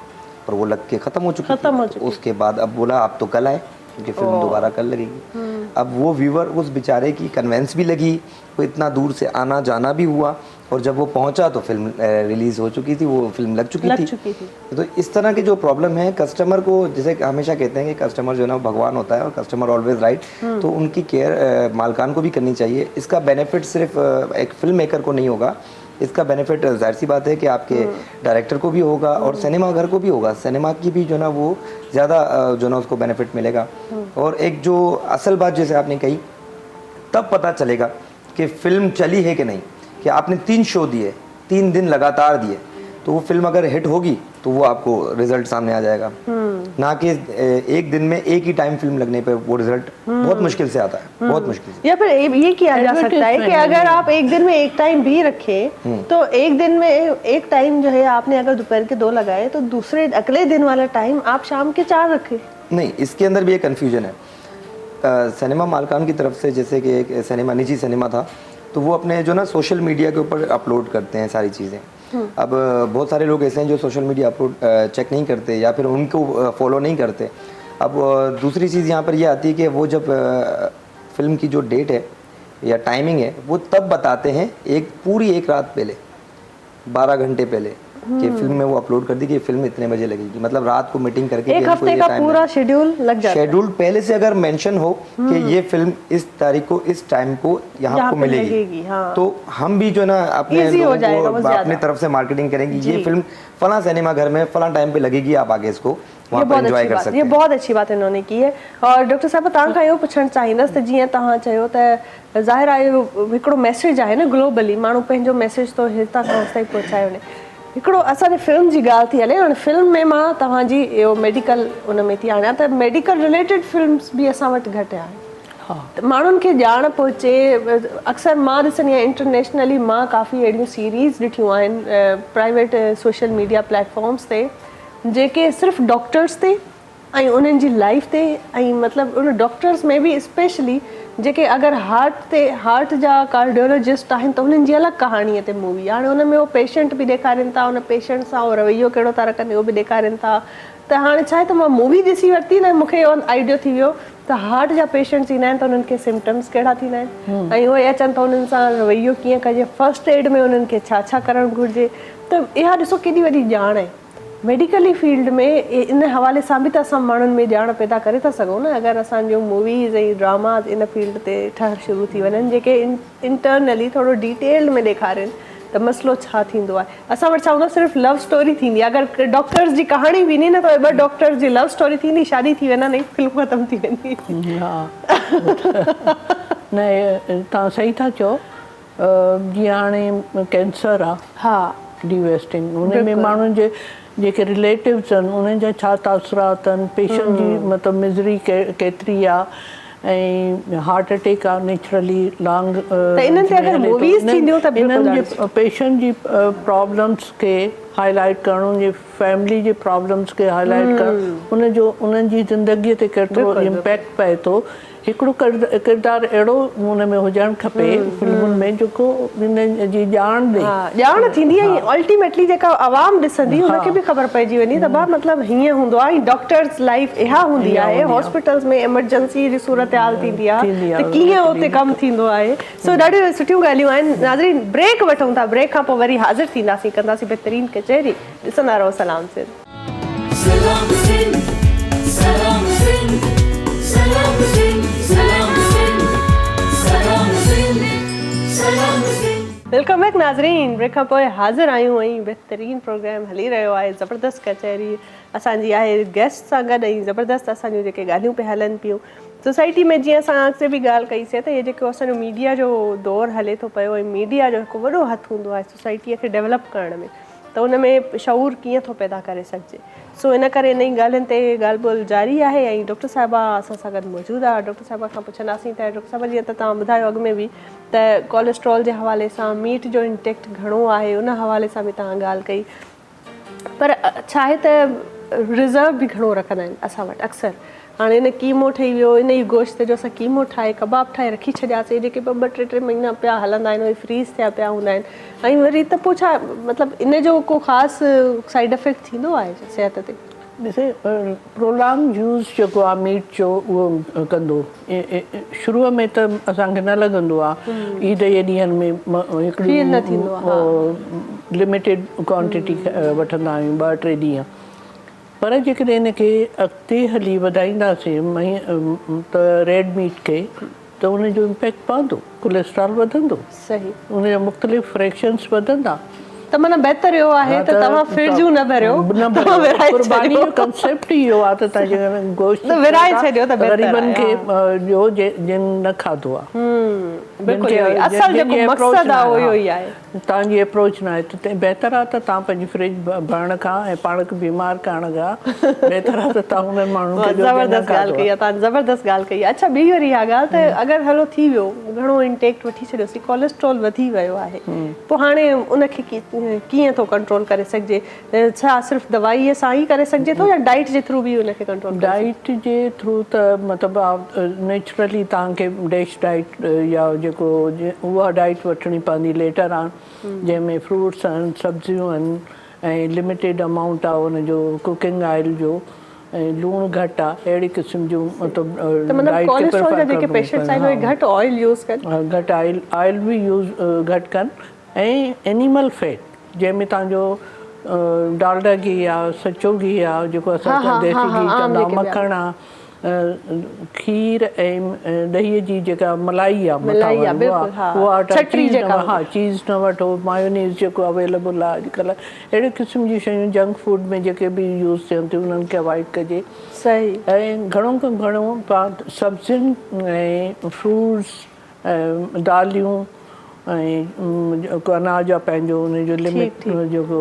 और वो लग के ख़त्म हो चुकी थी। उसके बाद अब बोला आप तो कल आए, क्योंकि फिल्म दोबारा कल लगेगी। अब वो व्यूवर, उस बेचारे की कन्वेंस भी लगी, वो इतना दूर से आना जाना भी हुआ, और जब वो पहुंचा तो फिल्म रिलीज हो चुकी थी, वो फिल्म लग चुकी थी। तो इस तरह की जो प्रॉब्लम है, कस्टमर को, जैसे हमेशा कहते हैं कि कस्टमर जो है ना भगवान होता है, और कस्टमर ऑलवेज राइट, तो उनकी केयर मालकान को भी करनी चाहिए। इसका बेनिफिट सिर्फ एक फिल्म मेकर को नहीं होगा, इसका बेनिफिट जाहिर सी बात है कि आपके डायरेक्टर को भी होगा, और सिनेमा घर को भी होगा। सिनेमा की भी जो ना वो ज़्यादा जो ना उसको बेनिफिट मिलेगा। और एक जो असल बात जैसे आपने कही तब पता चलेगा कि फिल्म चली है कि नहीं। कि आपने 3 शो दिए, 3 दिन लगातार दिए, तो वो फिल्म अगर हिट होगी तो वो आपको रिजल्ट सामने आ जाएगा। ना कि एक दिन में एक ही टाइम फिल्म लगने पे वो रिजल्ट बहुत मुश्किल से आता है, बहुत मुश्किल से। या फिर ये किया जा सकता है कि अगर आप एक दिन में एक टाइम भी रखें तो एक दिन में एक टाइम जो है आपने अगर दोपहर के 2 लगाए तो दूसरे अगले दिन वाला टाइम आप शाम के 4 रखें। नहीं, इसके अंदर भी एक कन्फ्यूजन है। सिनेमा मालकान की तरफ से, जैसे कि एक सिनेमा निजी सिनेमा था, तो वो अपने जो ना सोशल मीडिया के ऊपर अपलोड करते हैं सारी चीज़ें। अब बहुत सारे लोग ऐसे हैं जो सोशल मीडिया अपलोड चेक नहीं करते या फिर उनको फॉलो नहीं करते। अब दूसरी चीज़ यहाँ पर ये आती है कि वो जब फिल्म की जो डेट है या टाइमिंग है वो तब बताते हैं पूरी एक रात पहले, 12 घंटे पहले, कि फिल्म में वो अपलोड कर दी कि फिल्म इतने बजे लगेगी। मतलब रात को मीटिंग करके एक हफ्ते का पूरा शेड्यूल लग जाता है। शेड्यूल पहले से अगर मेंशन हो कि ये फिल्म इस तारीख को इस टाइम को यहाँ को मिलेगी, हाँ। तो हम भी जो ना अपने लोगों को अपनी तरफ से मार्केटिंग करेंगे, ये फिल्म फला सिनेमा घर में फला टाइम पे लगेगी, आप आगे इसको वहाँ पर एंजॉय कर सकते हैं। ये बहुत अच्छी बात इन्होंने की है। और डॉक्टर साहब तव्हां खां इहो पुछणु चाहींदसि त जीअं तव्हां चयो त ज़ाहिर आहे हिकिड़ो मैसेज आहे न, ग्लोबली माण्हू पंहिंजो मैसेज तो हितां खां हुतां पहुचाए वञे। हिकिड़ो असांजे फिल्म जी ॻाल्हि थी हले, हाणे फिल्म में मां तव्हांजी इहो मेडिकल उन में थी आणियां त मेडिकल रिलेटेड फिल्म्स बि असां वटि घटि आहे। माण्हुनि खे ॼाण पहुचे। अक्सर मां ॾिसंदी आहियां इंटरनेशनली मां काफ़ी अहिड़ियूं सीरीज़ ॾिठियूं आहिनि प्राइवेट सोशल मीडिया प्लेटफॉर्म्स ते, जेके सिर्फ़ु डॉक्टर्स ते ऐं उन्हनि जी लाइफ ते, ऐं मतिलबु उन डॉक्टर्स में बि स्पेशली जेके अगरि हार्ट जा कार्डियोलॉजिस्ट आहिनि त उन्हनि जी अलॻि कहाणीअ ते मूवी। हाणे उन में उहो पेशेंट बि ॾेखारीनि था, उन पेशेंट सां उहो रवैयो कहिड़ो था रखनि उहो बि ॾेखारीनि था। त हाणे छा आहे त मां मूवी ॾिसी वरिती न, मूंखे इहो आइडियो थी वियो त हार्ट जा पेशेंट्स ईंदा आहिनि त उन्हनि खे सिम्टम्स कहिड़ा थींदा आहिनि ऐं उहे अचनि त उन्हनि सां रवैयो कीअं कजे, फर्स्ट एड में उन्हनि खे छा छा करणु घुरिजे। त इहा ॾिसो केॾी वॾी ॼाण आहे। मेडिकली फील्ड में इन हवाले सां बि त असां माण्हुनि में ॼाण पैदा करे था सघूं न, अगरि असांजूं मूवीज़ ऐं ड्रामाज़ इन फील्ड ते ठहणु शुरू थी वञनि, जेके इंटरनली थोरो डिटेल में ॾेखारनि त मसइलो छा थींदो आहे। असां वटि छा हूंदो आहे, सिर्फ़ु लव स्टोरी थींदी आहे। अगरि डॉक्टर्स जी कहाणी बि नी न त 2 डॉक्टर्स जी लव स्टोरी थींदी, शादी थी वेंदा, नहीं फिल्म ख़तमु थी वेंदी। हा न, तव्हां सही था चओ। जीअं हाणे कैंसर आहे, हा, डिवेस्टिंग, उन में माण्हुनि जे जेके रिलेटिव्स आहिनि उन्हनि जा छा तासुरात आहिनि, पेशेंट जी मतिलबु मिज़री केतिरी आहे, ऐं हार्ट अटैक आहे नेचुरली लॉन्ग, इन्हनि जे पेशेंट जी प्रॉब्लम्स खे हाईलाइट करणु, उनजे फैमिली जे प्रॉब्लम्स खे हाईलाइट करणु, उन्हनि जी ज़िंदगीअ ते केतिरो इम्पैक्ट पए थो। हिकिड़ो किरदारु अहिड़ो हुन में हुजणु खपे फिल्मुनि में जेको हिन जी ॼाण ॾे, ॼाण थींदी आहे। अल्टीमेटली जेका आवाम ॾिसंदी हुनखे बि ख़बर पइजी वञे त भाउ मतिलबु हीअं हूंदो आहे। डॉक्टर्स लाइफ इहा हूंदी आहे, हॉस्पिटल्स में एमरजेंसी जी सूरत हाल थींदी आहे त कीअं उते कमु थींदो आहे। सो ॾाढियूं सुठियूं ॻाल्हियूं आहिनि। नाज़रीन, ब्रेक वठूं था, ब्रेक खां पोइ वरी हाज़िर थींदासीं, कंदासीं बहितरीन कचहरी। ॾिसंदा रहो सलाम सिंध। सलाम सिंध, सलाम सिंध, सलाम सिंध, सलाम सिंध, सलाम सिंध, सलाम सिंध। वेलकम बैक नाज़रीन। ब्रेक खां पोइ हाज़िर आहियूं ऐं बहितरीन प्रोग्राम हली रहियो आहे, ज़बरदस्त कचहरी असांजी आहे गेस्ट सां गॾु, ऐं ज़बरदस्त असांजूं जेके ॻाल्हियूं पिया हलनि पियूं सोसाइटी में। जीअं असां अॻिते बि ॻाल्हि कईसीं त इहे जेको असांजो मीडिया जो दौरु हले थो पियो, ऐं मीडिया जो हिकु वॾो हथु हूंदो आहे सोसाइटीअ खे डेवलप करण में, त उन में शऊर कीअं थो पैदा करे सघिजे। सो इन करे इन ई ॻाल्हियुनि ते ॻाल्हि ॿोल जारी आहे। ऐं डॉक्टर साहिबा असां सां गॾु मौजूदु आहे। डॉक्टर साहिबा खां पुछंदासीं त डॉक्टर साहिबा, जीअं त तव्हां ॿुधायो अॻु में बि त कोलेस्ट्रॉल जे हवाले सां, मीट जो इंटेक्ट घणो आहे, उन हवाले सां बि तव्हां ॻाल्हि कई। पर छा आहे त रिज़र्व बि घणो रखंदा आहिनि असां वटि अक्सर। हाणे इन कीमो ठही वियो, इन ई गोश्त जो असां कीमो ठाहे कबाब ठाहे रखी छॾियासीं, जेके 2-3 महीना पिया हलंदा आहिनि, उहे फ्रीज़ थिया पिया हूंदा आहिनि। ऐं वरी त पोइ छा मतिलबु इन जो को ख़ासि साइड इफेक्ट थींदो आहे सिहत ते? ॾिसे, प्रोलॉन्ग यूज़ जेको आहे मीट जो उहो कंदो। शुरूअ में त असांखे न लॻंदो आहे, ईद जे ॾींहंनि में हिकिड़ी लिमिटेड क्वांटिटी वठंदा आहियूं 2-3 ॾींहं। पर जेकॾहिं इनखे अॻिते हली वधाईंदासीं त रेड मीट खे, त उनजो इम्पैक्ट पवंदो, कोलेस्ट्रॉल वधंदो, सही, उनजा मुख़्तलिफ़ फ्रैक्शन्स वधंदा। त माना बहितर इहो आहे त तव्हां फ्रिजूं न भरियो, तव्हां विराए कुर्बानी छॾियो। जो कंसेप्ट ई इहो आहे त तव्हां जेकॾहिं गोश्त त विराए छॾियो त बहितर आहे, ग़रीबनि खे ॾियो जिन न खाधो आहे। बिल्कुलु इहो ई। असल जेको मक़सदु आहे उहो इहो ई आहे। तव्हांजी अप्रोच न आहे त बहितर आहे त तव्हां पंहिंजी फ्रिज भरण खां ऐं पाण खे बीमार करण खां बहितर आहे त तव्हां उन्हनि माण्हुनि खे ॾियो जिन न ज़बरदस्त ॻाल्हि खाधो कई आहे तव्हां, ज़बरदस्त ॻाल्हि कई आहे। अच्छा ॿी वरी इहा ॻाल्हि त अगरि हलो थी वियो घणो इंटेक वठी छॾियोसीं, कोलेस्ट्रॉल वधी वियो आहे, पोइ हाणे उनखे कीअं थो कंट्रोल करे सघिजे? छा सिर्फ़ु दवाईअ सां ई करे सघिजे थो या डाइट जे थ्रू बि उनखे कंट्रोल? डाइट जे थ्रू त मतिलबु नेचुरली तव्हांखे डैश डाइट या जेको उहा डाइट वठणी पवंदी लेटर ऑन, जंहिंमें फ्रूट्स आहिनि, सब्जियूं आहिनि ऐं लिमिटेड अमाउंट आहे उनजो कुकिंग ऑइल जो ऐं लूणु घटि आहे, अहिड़ी क़िस्म जूं मतिलबु डाइट खे कोलेस्ट्रॉल जा जेके पेशेंट्स आहिनि उहे घटि ऑयल यूज़ कनि, घटि ऑयल बि यूज़ घटि कनि ऐं एनिमल फैट जंहिंमें तव्हांजो डालडा गिह आहे, सचो गिह आहे, जेको असां देसी गिह चवंदा आहियूं, मखण आहे, खीर ऐं ॾहीअ जी जेका मलाई आहे उहा चीज़ न वठो, मायोनीज़ जेको अवेलेबल आहे अॼुकल्ह, अहिड़े क़िस्म जी शयूं जंक फूड में जेके बि यूज़ थियनि थियूं उन्हनि खे अवॉइड कजे। सही। ऐं घणो खां घणो सब्जियुनि ऐं फ्रूट्स दालियूं ऐं जेको अनाज आहे पंहिंजो उनजो लिमिट जेको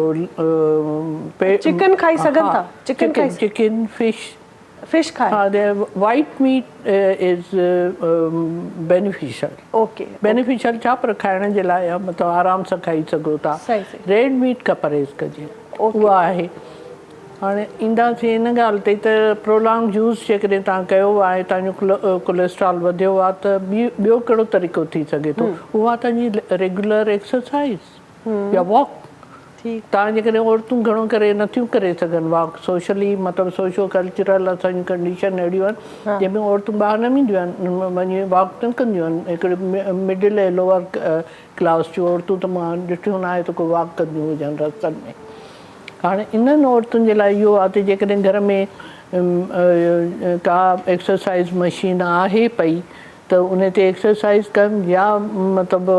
चिकन खाई सघनि था, चिकन फिश खाए। White meat is beneficial. Okay, beneficial छा पर खाइण जे लाइ मतिलबु आराम सां खाई सघो था। रेड मीट खां परहेज़ कजे, उहा आहे। हाणे ईंदासीं इन ॻाल्हि ते त प्रोलॉन्ग यूज़ जेकॾहिं तव्हां कयो आहे, तव्हांजो कोलेस्ट्रॉल वधियो आहे त ॿियो कहिड़ो तरीक़ो थी सघे थो? उहा तव्हांजी रेगुलर एक्सरसाइज़ या वॉक। तव्हां जेकॾहिं औरतूं घणो करे नथियूं करे सघनि वॉक, सोशली मतिलबु सोशो कल्चरल असांजी कंडीशन अहिड़ियूं आहिनि जंहिंमें औरतूं ॿाहिरि न वेंदियूं आहिनि, वञी वॉक न कंदियूं आहिनि। हिकिड़े मिडिल ऐं लोअर क्लास जूं औरतूं त मां ॾिठियूं न आहे त को वॉक कंदियूं हुजनि रस्तनि में। हाणे इन्हनि औरतुनि जे लाइ इहो आहे त जेकॾहिं घर में का एक्सरसाइज़ मशीन आहे पई त उन ते एक्सरसाइज़ कनि, या मतिलबु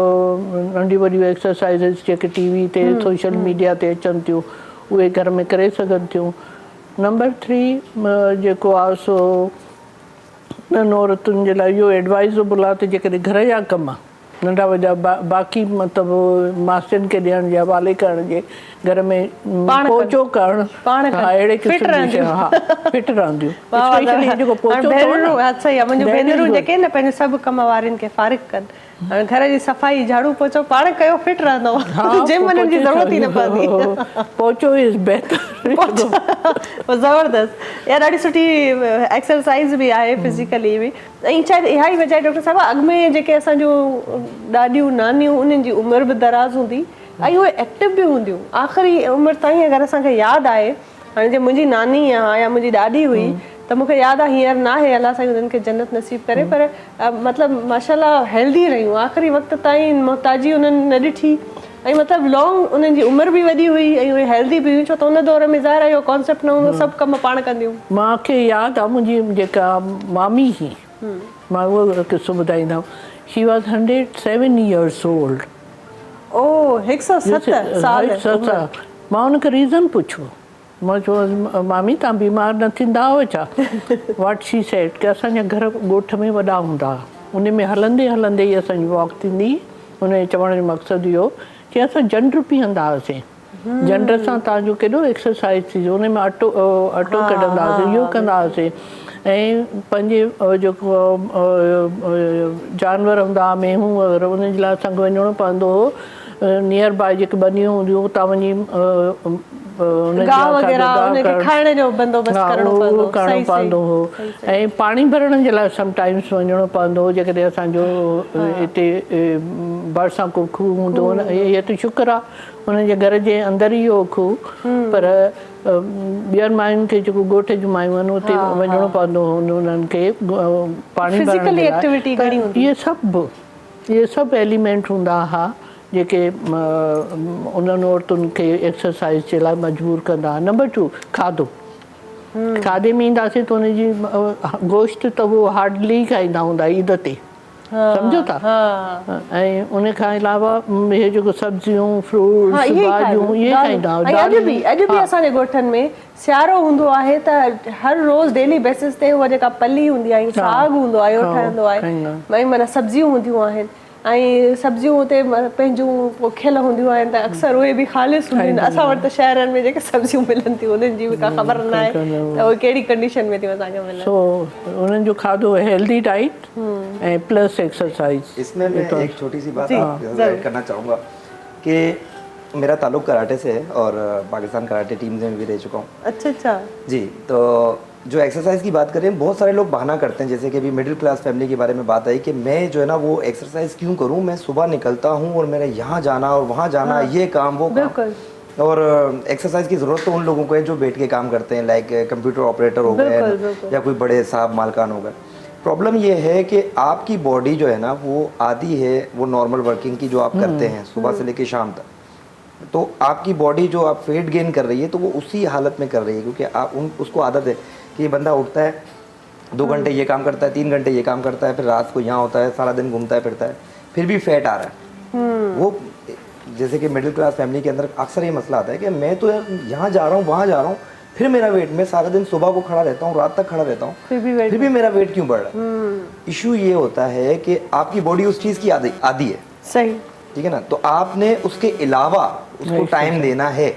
नंढियूं वॾियूं एक्सरसाइज़िस जेके टीवी ते सोशल मीडिया ते अचनि थियूं उहे घर में करे सघनि थियूं। नंबर 3 जेको आहे सो उन्हनि औरतुनि जे लाइ इहो एडवाइज़ेबल आहे त जेकॾहिं घर जा कम नंढा वॾा बाक़ी मतिलबु मासियुनि खे ॾियण या वाले करण जे घर में पोचो करणु, अहिड़े क़िस्म जी फिट रहंदियूं। मुंहिंजूं भेनरूं जेके न पंहिंजे सभु कम वारनि खे फारिग कनि, हाणे घर जी सफ़ाई झाड़ू पोचो पाण कयो, फिट रहंदो, जिम वञण जी ज़रूरत ई न पवंदी। पोचो इज़ बेहतर। ज़बरदस्त, इहा ॾाढी सुठी एक्सरसाइज़ बि आहे फिज़िकली बि। ऐं शायदि इहा ई वजह डॉक्टर साहिबु अॻु में जेके असांजूं ॾाॾियूं नानियूं उन्हनि जी उमिरि बि दराज़ हूंदी ऐं उहे एक्टिव बि हूंदियूं आख़िरी उमिरि ताईं। अगरि असांखे यादि आहे, हाणे जीअं मुंहिंजी नानी आहे या मुंहिंजी ॾाॾी हुई त मूंखे यादि आहे, हींअर न आहे, अलाह साईं हुननि खे जन्नत नसीब करे, पर मतिलबु माशाल्लाह हेल्दी रहियूं आख़िरी वक़्त ताईं, मोहताजी उन्हनि न ॾिठी ऐं मतिलबु लॉन्ग उन्हनि जी उमिरि बि वधी हुई ऐं उहे हेल्दी बि हुयूं, छो त उन दौर में ज़ाहिर आहे इहो कॉन्सेप्ट न हूंदो, सभु कम पाण कंदियूं। मूंखे यादि आहे मुंहिंजी जेका मामी हुई, मां उहो किस्सो ॿुधाईंदमि। She was 107 years old। ओह, 107 साल। मां हुनखे रीज़न पुछो, मां चयो मामी तव्हां बीमार न थींदा हुआ छा? वॉट शी सेड कि असांजा घर ॻोठ में वॾा हूंदा हुआ, उन में हलंदे हलंदे ई असांजी वॉक थींदी। उन चवण जो मक़सदु इहो कि असां जंड पीअंदा हुआसीं, जंड सां तव्हांजो केॾो एक्सरसाइज़ थी, उन में अटो कढंदा हुआसीं, इहो कंदा हुआसीं। ऐं पंहिंजे जेको जानवर हूंदा हुआ, मेहूं वग़ैरह, उन जे लाइ असांखे वञिणो पवंदो हो नियर बाय जेके बनियूं हूंदियूं उतां वञी करणो पवंदो हो। ऐं पाणी भरण जे लाइ समटाइम्स वञिणो पवंदो हो जेकॾहिं असांजो हिते भरिसां को खूह हूंदो हो। इहे त शुक्र आहे हुनजे घर जे अंदरि ई हो खूह, पर ॿियनि मायुनि खे जेको ॻोठ जूं मायूं आहिनि उते वञिणो पवंदो हो उन्हनि खे पाणी भरण जे लाइ। इहे सभु एलिमेंट हूंदा हुआ जेके उन्हनि औरतुनि खे एक्सरसाइज़ जे लाइ मजबूर कंदा हुआ। नंबर 2 खाधो। खाधे में ईंदासीं त हुनजी गोश्त त उहो हार्डली खाईंदा हूंदा ईद ते, सम्झो था। ऐं उन खां अलावा इहे जेको सब्जियूं फ्रूट्स हाँ, इहे ई भाॼियूं खाइबो। इहे खाईंदा ऐं अॼु बि असांजे ॻोठनि में सियारो हूंदो आहे त हर रोज़ डेली बेसिस ते उहा जेका पली हूंदी आहे साग हूंदो आहे उहो ठहंदो आहे, भई माना सब्जियूं हूंदियूं आहिनि ऐं सब्जियूं हुते पंहिंजूं पोखियल हूंदियूं आहिनि त अक्सर उहे बि ख़ालिस हूंदियूं आहिनि। असां वटि त शहरनि में जेके सब्जियूं मिलनि थियूं उन्हनि जी बि का ख़बर न आहे त उहे कहिड़ी कंडीशन में थियूं असांखे मिलनि। सो उन्हनि जो खाधो हेल्दी डाइट ऐं प्लस एक्सरसाइज। इसमें मैं एक छोटी सी बात ऐड करना चाहूँगा कि मेरा ताल्लुक कराटे से है और पाकिस्तान कराटे टीम में भी रह चुका हूँ। अच्छा जी, तो जो एक्सरसाइज की बात करें, बहुत सारे लोग बहाना करते हैं, जैसे कि अभी मिडिल क्लास फैमिली के बारे में बात आई कि मैं जो है ना वो एक्सरसाइज क्यों करूं, मैं सुबह निकलता हूं और मेरा यहाँ जाना और वहाँ जाना, ये काम वो काम, और एक्सरसाइज की ज़रूरत तो उन लोगों को है जो बैठ के काम करते हैं, लाइक कंप्यूटर ऑपरेटर हो गए या कोई बड़े साहब मालकान हो गए। प्रॉब्लम ये है कि आपकी बॉडी जो है ना वो आदी है वो नॉर्मल वर्किंग की जो आप करते हैं सुबह से लेकर शाम तक, तो आपकी बॉडी जो आप वेट गेन कर रही है तो वो उसी हालत में कर रही है, क्योंकि आप उसको आदत है कि ये बंदा उठता है 2 घंटे ये काम करता है, 3 घंटे ये काम करता है, फिर रात को यहाँ होता है, सारा दिन घूमता है फिरता है, फिर भी फैट आ रहा है। वो जैसे कि मिडिल क्लास फैमिली के अंदर अक्सर ये मसला आता है कि मैं तो यहाँ जा रहा हूँ वहाँ जा रहा हूँ, फिर मेरा वेट, मैं सारा दिन सुबह को खड़ा रहता हूँ रात तक खड़ा रहता हूँ, फिर भी मेरा वेट क्यों बढ़ रहा है। इशू ये होता है कि आपकी बॉडी उस चीज़ की आदी है। सही, ठीक है ना, तो आपने उसके अलावा उसको टाइम देना है।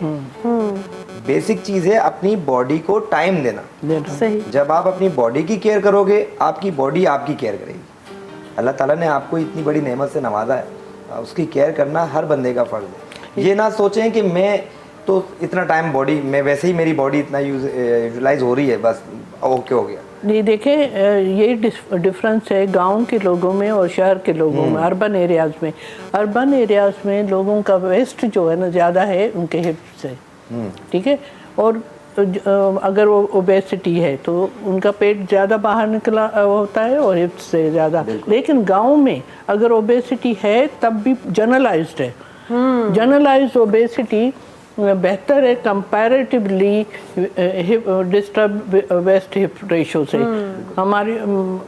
बेसिक चीज है अपनी बॉडी को टाइम देना। सही। जब आप अपनी बॉडी की केयर करोगे आपकी बॉडी आपकी केयर करेगी। अल्लाह ताला ने आपको इतनी बड़ी नेमत से नवाजा है, उसकी केयर करना हर बंदे का फर्ज है। ये ना सोचें कि मैं तो इतना टाइम बॉडी में, वैसे ही मेरी बॉडी इतना यूटिलाइज हो रही है बस ओके हो गया। नहीं, देखें ये डिफरेंस है गांव के लोगों में और शहर के लोगों में, अर्बन एरियाज़ में। अर्बन एरियाज़ में लोगों का वेस्ट जो है ना ज़्यादा है उनके हिप्स से, ठीक है, और अगर वो ओबेसिटी है तो उनका पेट ज़्यादा बाहर निकला होता है और हिप्स से ज़्यादा। लेकिन गांव में अगर ओबेसिटी है तब भी जनरलाइज्ड है। जनरलाइज्ड ओबेसिटी बेहतर है comparatively disturb waist hip ratio से हमारी,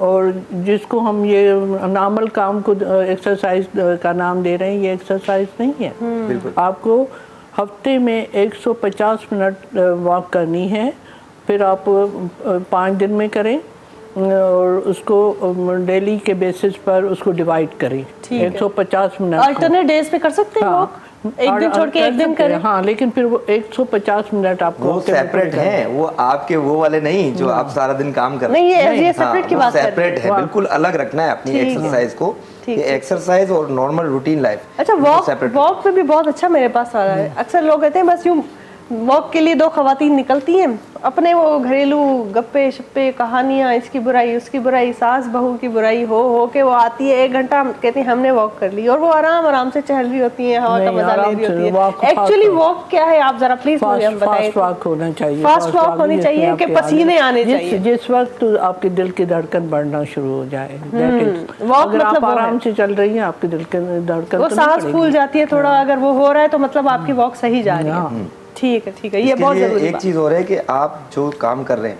और जिसको हम ये नॉर्मल काम को एक्सरसाइज का नाम दे रहे हैं, ये एक्सरसाइज नहीं है। आपको हफ्ते में 150 मिनट वॉक करनी है, फिर आप 5 दिन में करें और उसको डेली के बेसिस पर उसको डिवाइड करें। 150 मिनट अल्टरनेट डेज पे कर सकते हैं वॉक, एक दिन छोड़ के एक दिन करें। हाँ, लेकिन फिर वो 150 मिनट आपको वो सेपरेट हैं, वो आपके वो वाले नहीं जो आप सारा दिन काम कर रहे हैं। नहीं, ये सेपरेट की बात कर रहे हैं। सेपरेट है, बिल्कुल अलग रखना है अपनी एक्सरसाइज को, एक्सरसाइज और नॉर्मल रूटीन लाइफ। अच्छा, वॉक पे भी बहुत अच्छा मेरे पास आ रहा है। अक्सर लोग कहते हैं बस यूं वॉक के लिए 2 खवातीन निकलती हैं, अपने वो घरेलू गप्पे शप्पे कहानियाँ, इसकी बुराई उसकी बुराई, सास बहू की बुराई हो के वो आती है, 1 घंटा कहती है हमने वॉक कर ली, और वो आराम से टहल रही होती है, हवा का मजा ले रही होती है। एक्चुअली वॉक क्या है आप जरा प्लीज मुझे हम बताइए। फास्ट वॉक होना चाहिए, फास्ट वॉक होनी चाहिए कि पसीने आने चाहिए जिस वक्त आपके दिल की धड़कन बढ़ना शुरू हो जाए। अगर आप आराम से चल रही हैं आपके दिल की धड़कन वो सांस फूल जाती है थोड़ा, अगर वो हो रहा है तो मतलब आपकी वॉक सही जा रही है। ठीक है, ये बहुत जरूरी एक चीज़ और है कि आप जो काम कर रहे हैं,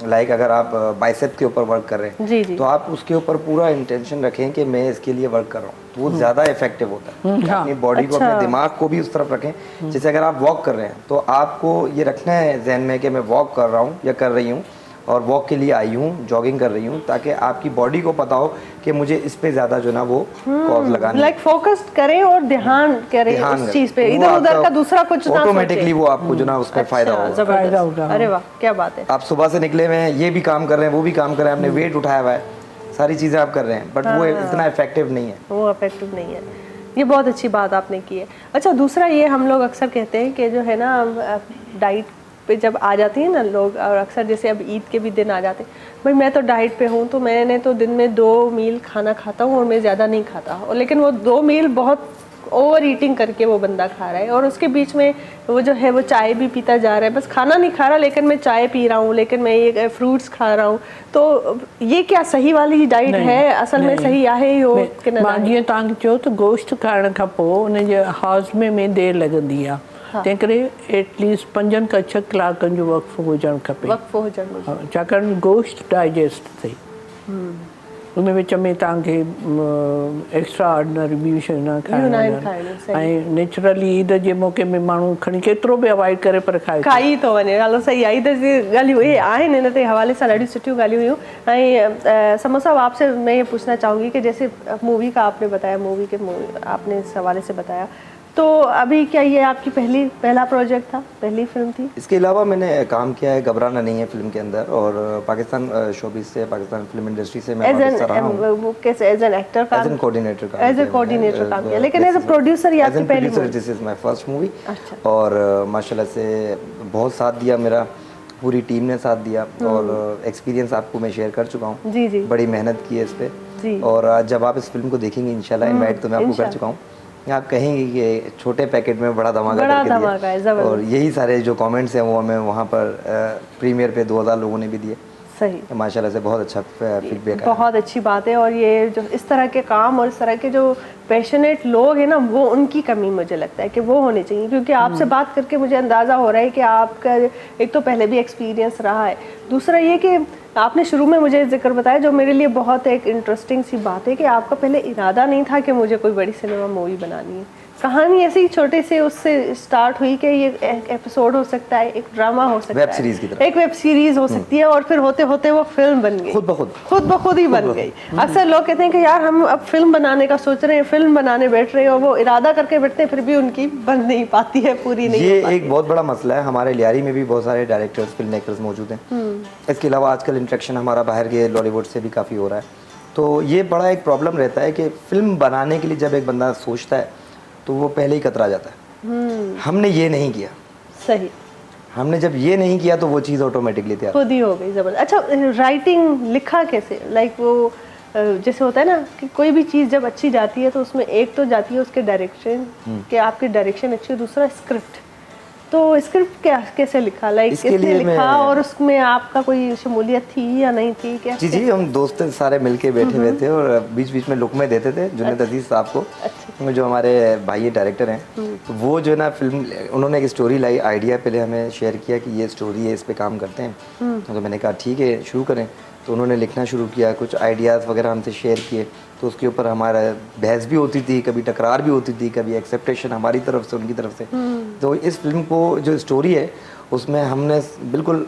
लाइक अगर आप बाइसेप के ऊपर वर्क कर रहे हैं जी। तो आप उसके ऊपर पूरा इंटेंशन रखें कि मैं इसके लिए वर्क कर रहा हूँ, तो वो ज़्यादा इफेक्टिव होता है। अपनी बॉडी को, अपने दिमाग को भी उस तरफ रखें। जैसे अगर आप वॉक कर रहे हैं तो आपको ये रखना है जहन में कि मैं वॉक कर रहा हूँ या कर रही हूँ और वॉक के लिए आई हूँ, जॉगिंग कर रही हूँ, ताकि आपकी बॉडी को पता हो कि मुझे इस पे ज़्यादा जो ना वो कॉज लगाना, लाइक फोकस करें और ध्यान करें उस चीज़ पे, इधर उधर का दूसरा कुछ ना, ऑटोमेटिकली वो आपको जो ना उसका फायदा होगा। अरे वाह, क्या बात है। आप सुबह से निकले हुए हैं, ये भी काम कर रहे हैं वो भी काम कर रहे हैं, आपने वेट उठाया हुआ है, सारी चीज़ें आप कर रहे हैं, बट वो इतना इफेक्टिव नहीं है। वो इफेक्टिव नहीं है, ये बहुत अच्छी बात आपने की है। अच्छा, दूसरा ये हम लोग अक्सर कहते हैं कि जो है ना डाइट पे जब आ जाते हैं ना लोग, और अक्सर जैसे अब ईद के भी दिन आ जाते हैं, भाई मैं तो डाइट पे हूँ तो मैंने तो दिन में 2 मील खाना खाता हूँ और मैं ज़्यादा नहीं खाता, और लेकिन वो 2 मील बहुत ओवर ईटिंग करके वो बंदा खा रहा है, और उसके बीच में वो जो है वो चाय भी पीता जा रहा है, बस खाना नहीं खा रहा लेकिन मैं चाय पी रहा हूँ, लेकिन मैं ये फ्रूट्स खा रहा हूँ। तो ये क्या सही वाली डाइट है? असल में सही आहे इहो कि न? मां जीअं तव्हांखे चयो त गोश्त खाइण खां पोइ उनजे हाज़मे में देरि लॻंदी आहे, तंहिं करे एटलीस्ट 5 खां 6 कलाकनि जो वक़्फ़ो हुजणु खपे, छाकाणि गोश्त डाइजेस्ट थिए। उनमें विच में तव्हांखे एक्स्ट्रा ऑर्डिनरी ॿियूं शयूं न खाइणियूं आहिनि, खाइणियूं सही। ऐं नेचुरली ईद जे मौक़े में माण्हू खणी केतिरो बि अवॉइड करे पर खाए थो। खाई थो वञे। हलो सही आहे, ईद जी ॻाल्हियूं इहे आहिनि, इन ते हवाले सां ॾाढियूं सुठियूं ॻाल्हियूं हुयूं। ऐं समर साहब, आपसे मैं ये पूछना चाहूँगी कि जैसे मूवी का आपने बताया, आपने इस हवाले से बताया, तो अभी क्या ये आपकी पहला प्रोजेक्ट था, पहली फिल्म थी? इसके अलावा मैंने काम किया है घबराना नहीं है फिल्म के अंदर, और पाकिस्तान शोबिस से, पाकिस्तान फिल्म इंडस्ट्री से मैं वापस आ रहा हूं। वो कैसे एज एन एक्टर का, एज एन कोऑर्डिनेटर का, एज ए कोऑर्डिनेटर काम किया, लेकिन एज ए प्रोड्यूसर या आपकी पहली movie? This is my first movie. अच्छा। और माशाल्लाह से बहुत साथ दिया मेरा, पूरी टीम ने साथ दिया, और एक्सपीरियंस आपको मैं शेयर कर चुका हूँ। जी जी बड़ी मेहनत की है इस पे, जी। और आज जब आप इस फिल्म को देखेंगे इंशाल्लाह, इनवाइट तो मैं आपको कर चुका हूँ, आप कहेंगे कि छोटे पैकेट में बड़ा धमाका करके है, दिया। और यही सारे जो कमेंट्स हैं वो हमें वहाँ पर प्रीमियर पे 2000 लोगों ने भी दिए। सही, माशाल्लाह से बहुत अच्छा फीडबैक है। बहुत अच्छी बात है। और ये जो इस तरह के काम और इस तरह के जो पैशनेट लोग हैं ना, वो उनकी कमी मुझे लगता है कि वो होने चाहिए, क्योंकि आपसे बात करके मुझे अंदाज़ा हो रहा है कि आपका एक तो पहले भी एक्सपीरियंस रहा है, दूसरा ये कि आपने शुरू में मुझे जिक्र बताया जो मेरे लिए बहुत एक इंटरेस्टिंग सी बात है कि आपका पहले इरादा नहीं था कि मुझे कोई बड़ी सिनेमा मूवी बनानी है। कहानी ऐसे ही छोटे से उससे स्टार्ट हुई कि ये एक एपिसोड हो सकता है, एक ड्रामा हो सकता है, वेब सीरीज की तरह, एक वेब सीरीज हो सकती है, और फिर होते होते वो फिल्म बन गई, खुद ब खुद ही बन गई। अक्सर लोग कहते हैं कि यार हम अब फिल्म बनाने का सोच रहे हैं, फिल्म बनाने बैठ रहे हैं, और वो इरादा करके बैठते हैं, फिर भी उनकी बन नहीं पाती है, पूरी नहीं ये हो पाती। एक बहुत बड़ा मसला है। हमारे लियारी में भी बहुत सारे डायरेक्टर्स, फिल्म मेकर्स मौजूद हैं। इसके अलावा आजकल इंटरेक्शन हमारा बाहर के लॉलीवुड से भी काफ़ी हो रहा है, तो ये बड़ा एक प्रॉब्लम रहता है कि फिल्म बनाने के लिए जब एक बंदा सोचता है तो वो पहले ही कतरा जाता है। हमने ये नहीं किया। सही, हमने जब ये नहीं किया तो वो चीज़ ऑटोमेटिकली तैयार खुद ही हो गई, जबरदस्त। अच्छा, राइटिंग लिखा कैसे? लाइक वो जैसे होता है ना कि कोई भी चीज़ जब अच्छी जाती है तो उसमें एक तो जाती है उसके डायरेक्शन, कि आपकी डायरेक्शन अच्छी है, दूसरा स्क्रिप्ट। तो स्क्रिप्ट कैसे लिखा, लाइक इसके किसने लिए लिखा, और उसमें आपका कोई शमूलियत थी या नहीं थी? क्या जी हम दोस्त सारे मिलके बैठे हुए थे, और बीच बीच में लुकमे देते थे जुनैद अजीज साहब को, जो हमारे भाई डायरेक्टर हैं। तो वो जो है ना फिल्म, उन्होंने एक स्टोरी लाई, आइडिया पहले हमें शेयर किया कि ये स्टोरी है, इस पे काम करते हैं। तो मैंने कहा ठीक है शुरू करें। तो उन्होंने लिखना शुरू किया, कुछ आइडियाज़ वगैरह हमसे शेयर किए, तो उसके ऊपर हमारा बहस भी होती थी, कभी टकरार भी होती थी, कभी एक्सेप्टेशन हमारी तरफ से, उनकी तरफ से। तो इस फिल्म को जो स्टोरी है उसमें हमने बिल्कुल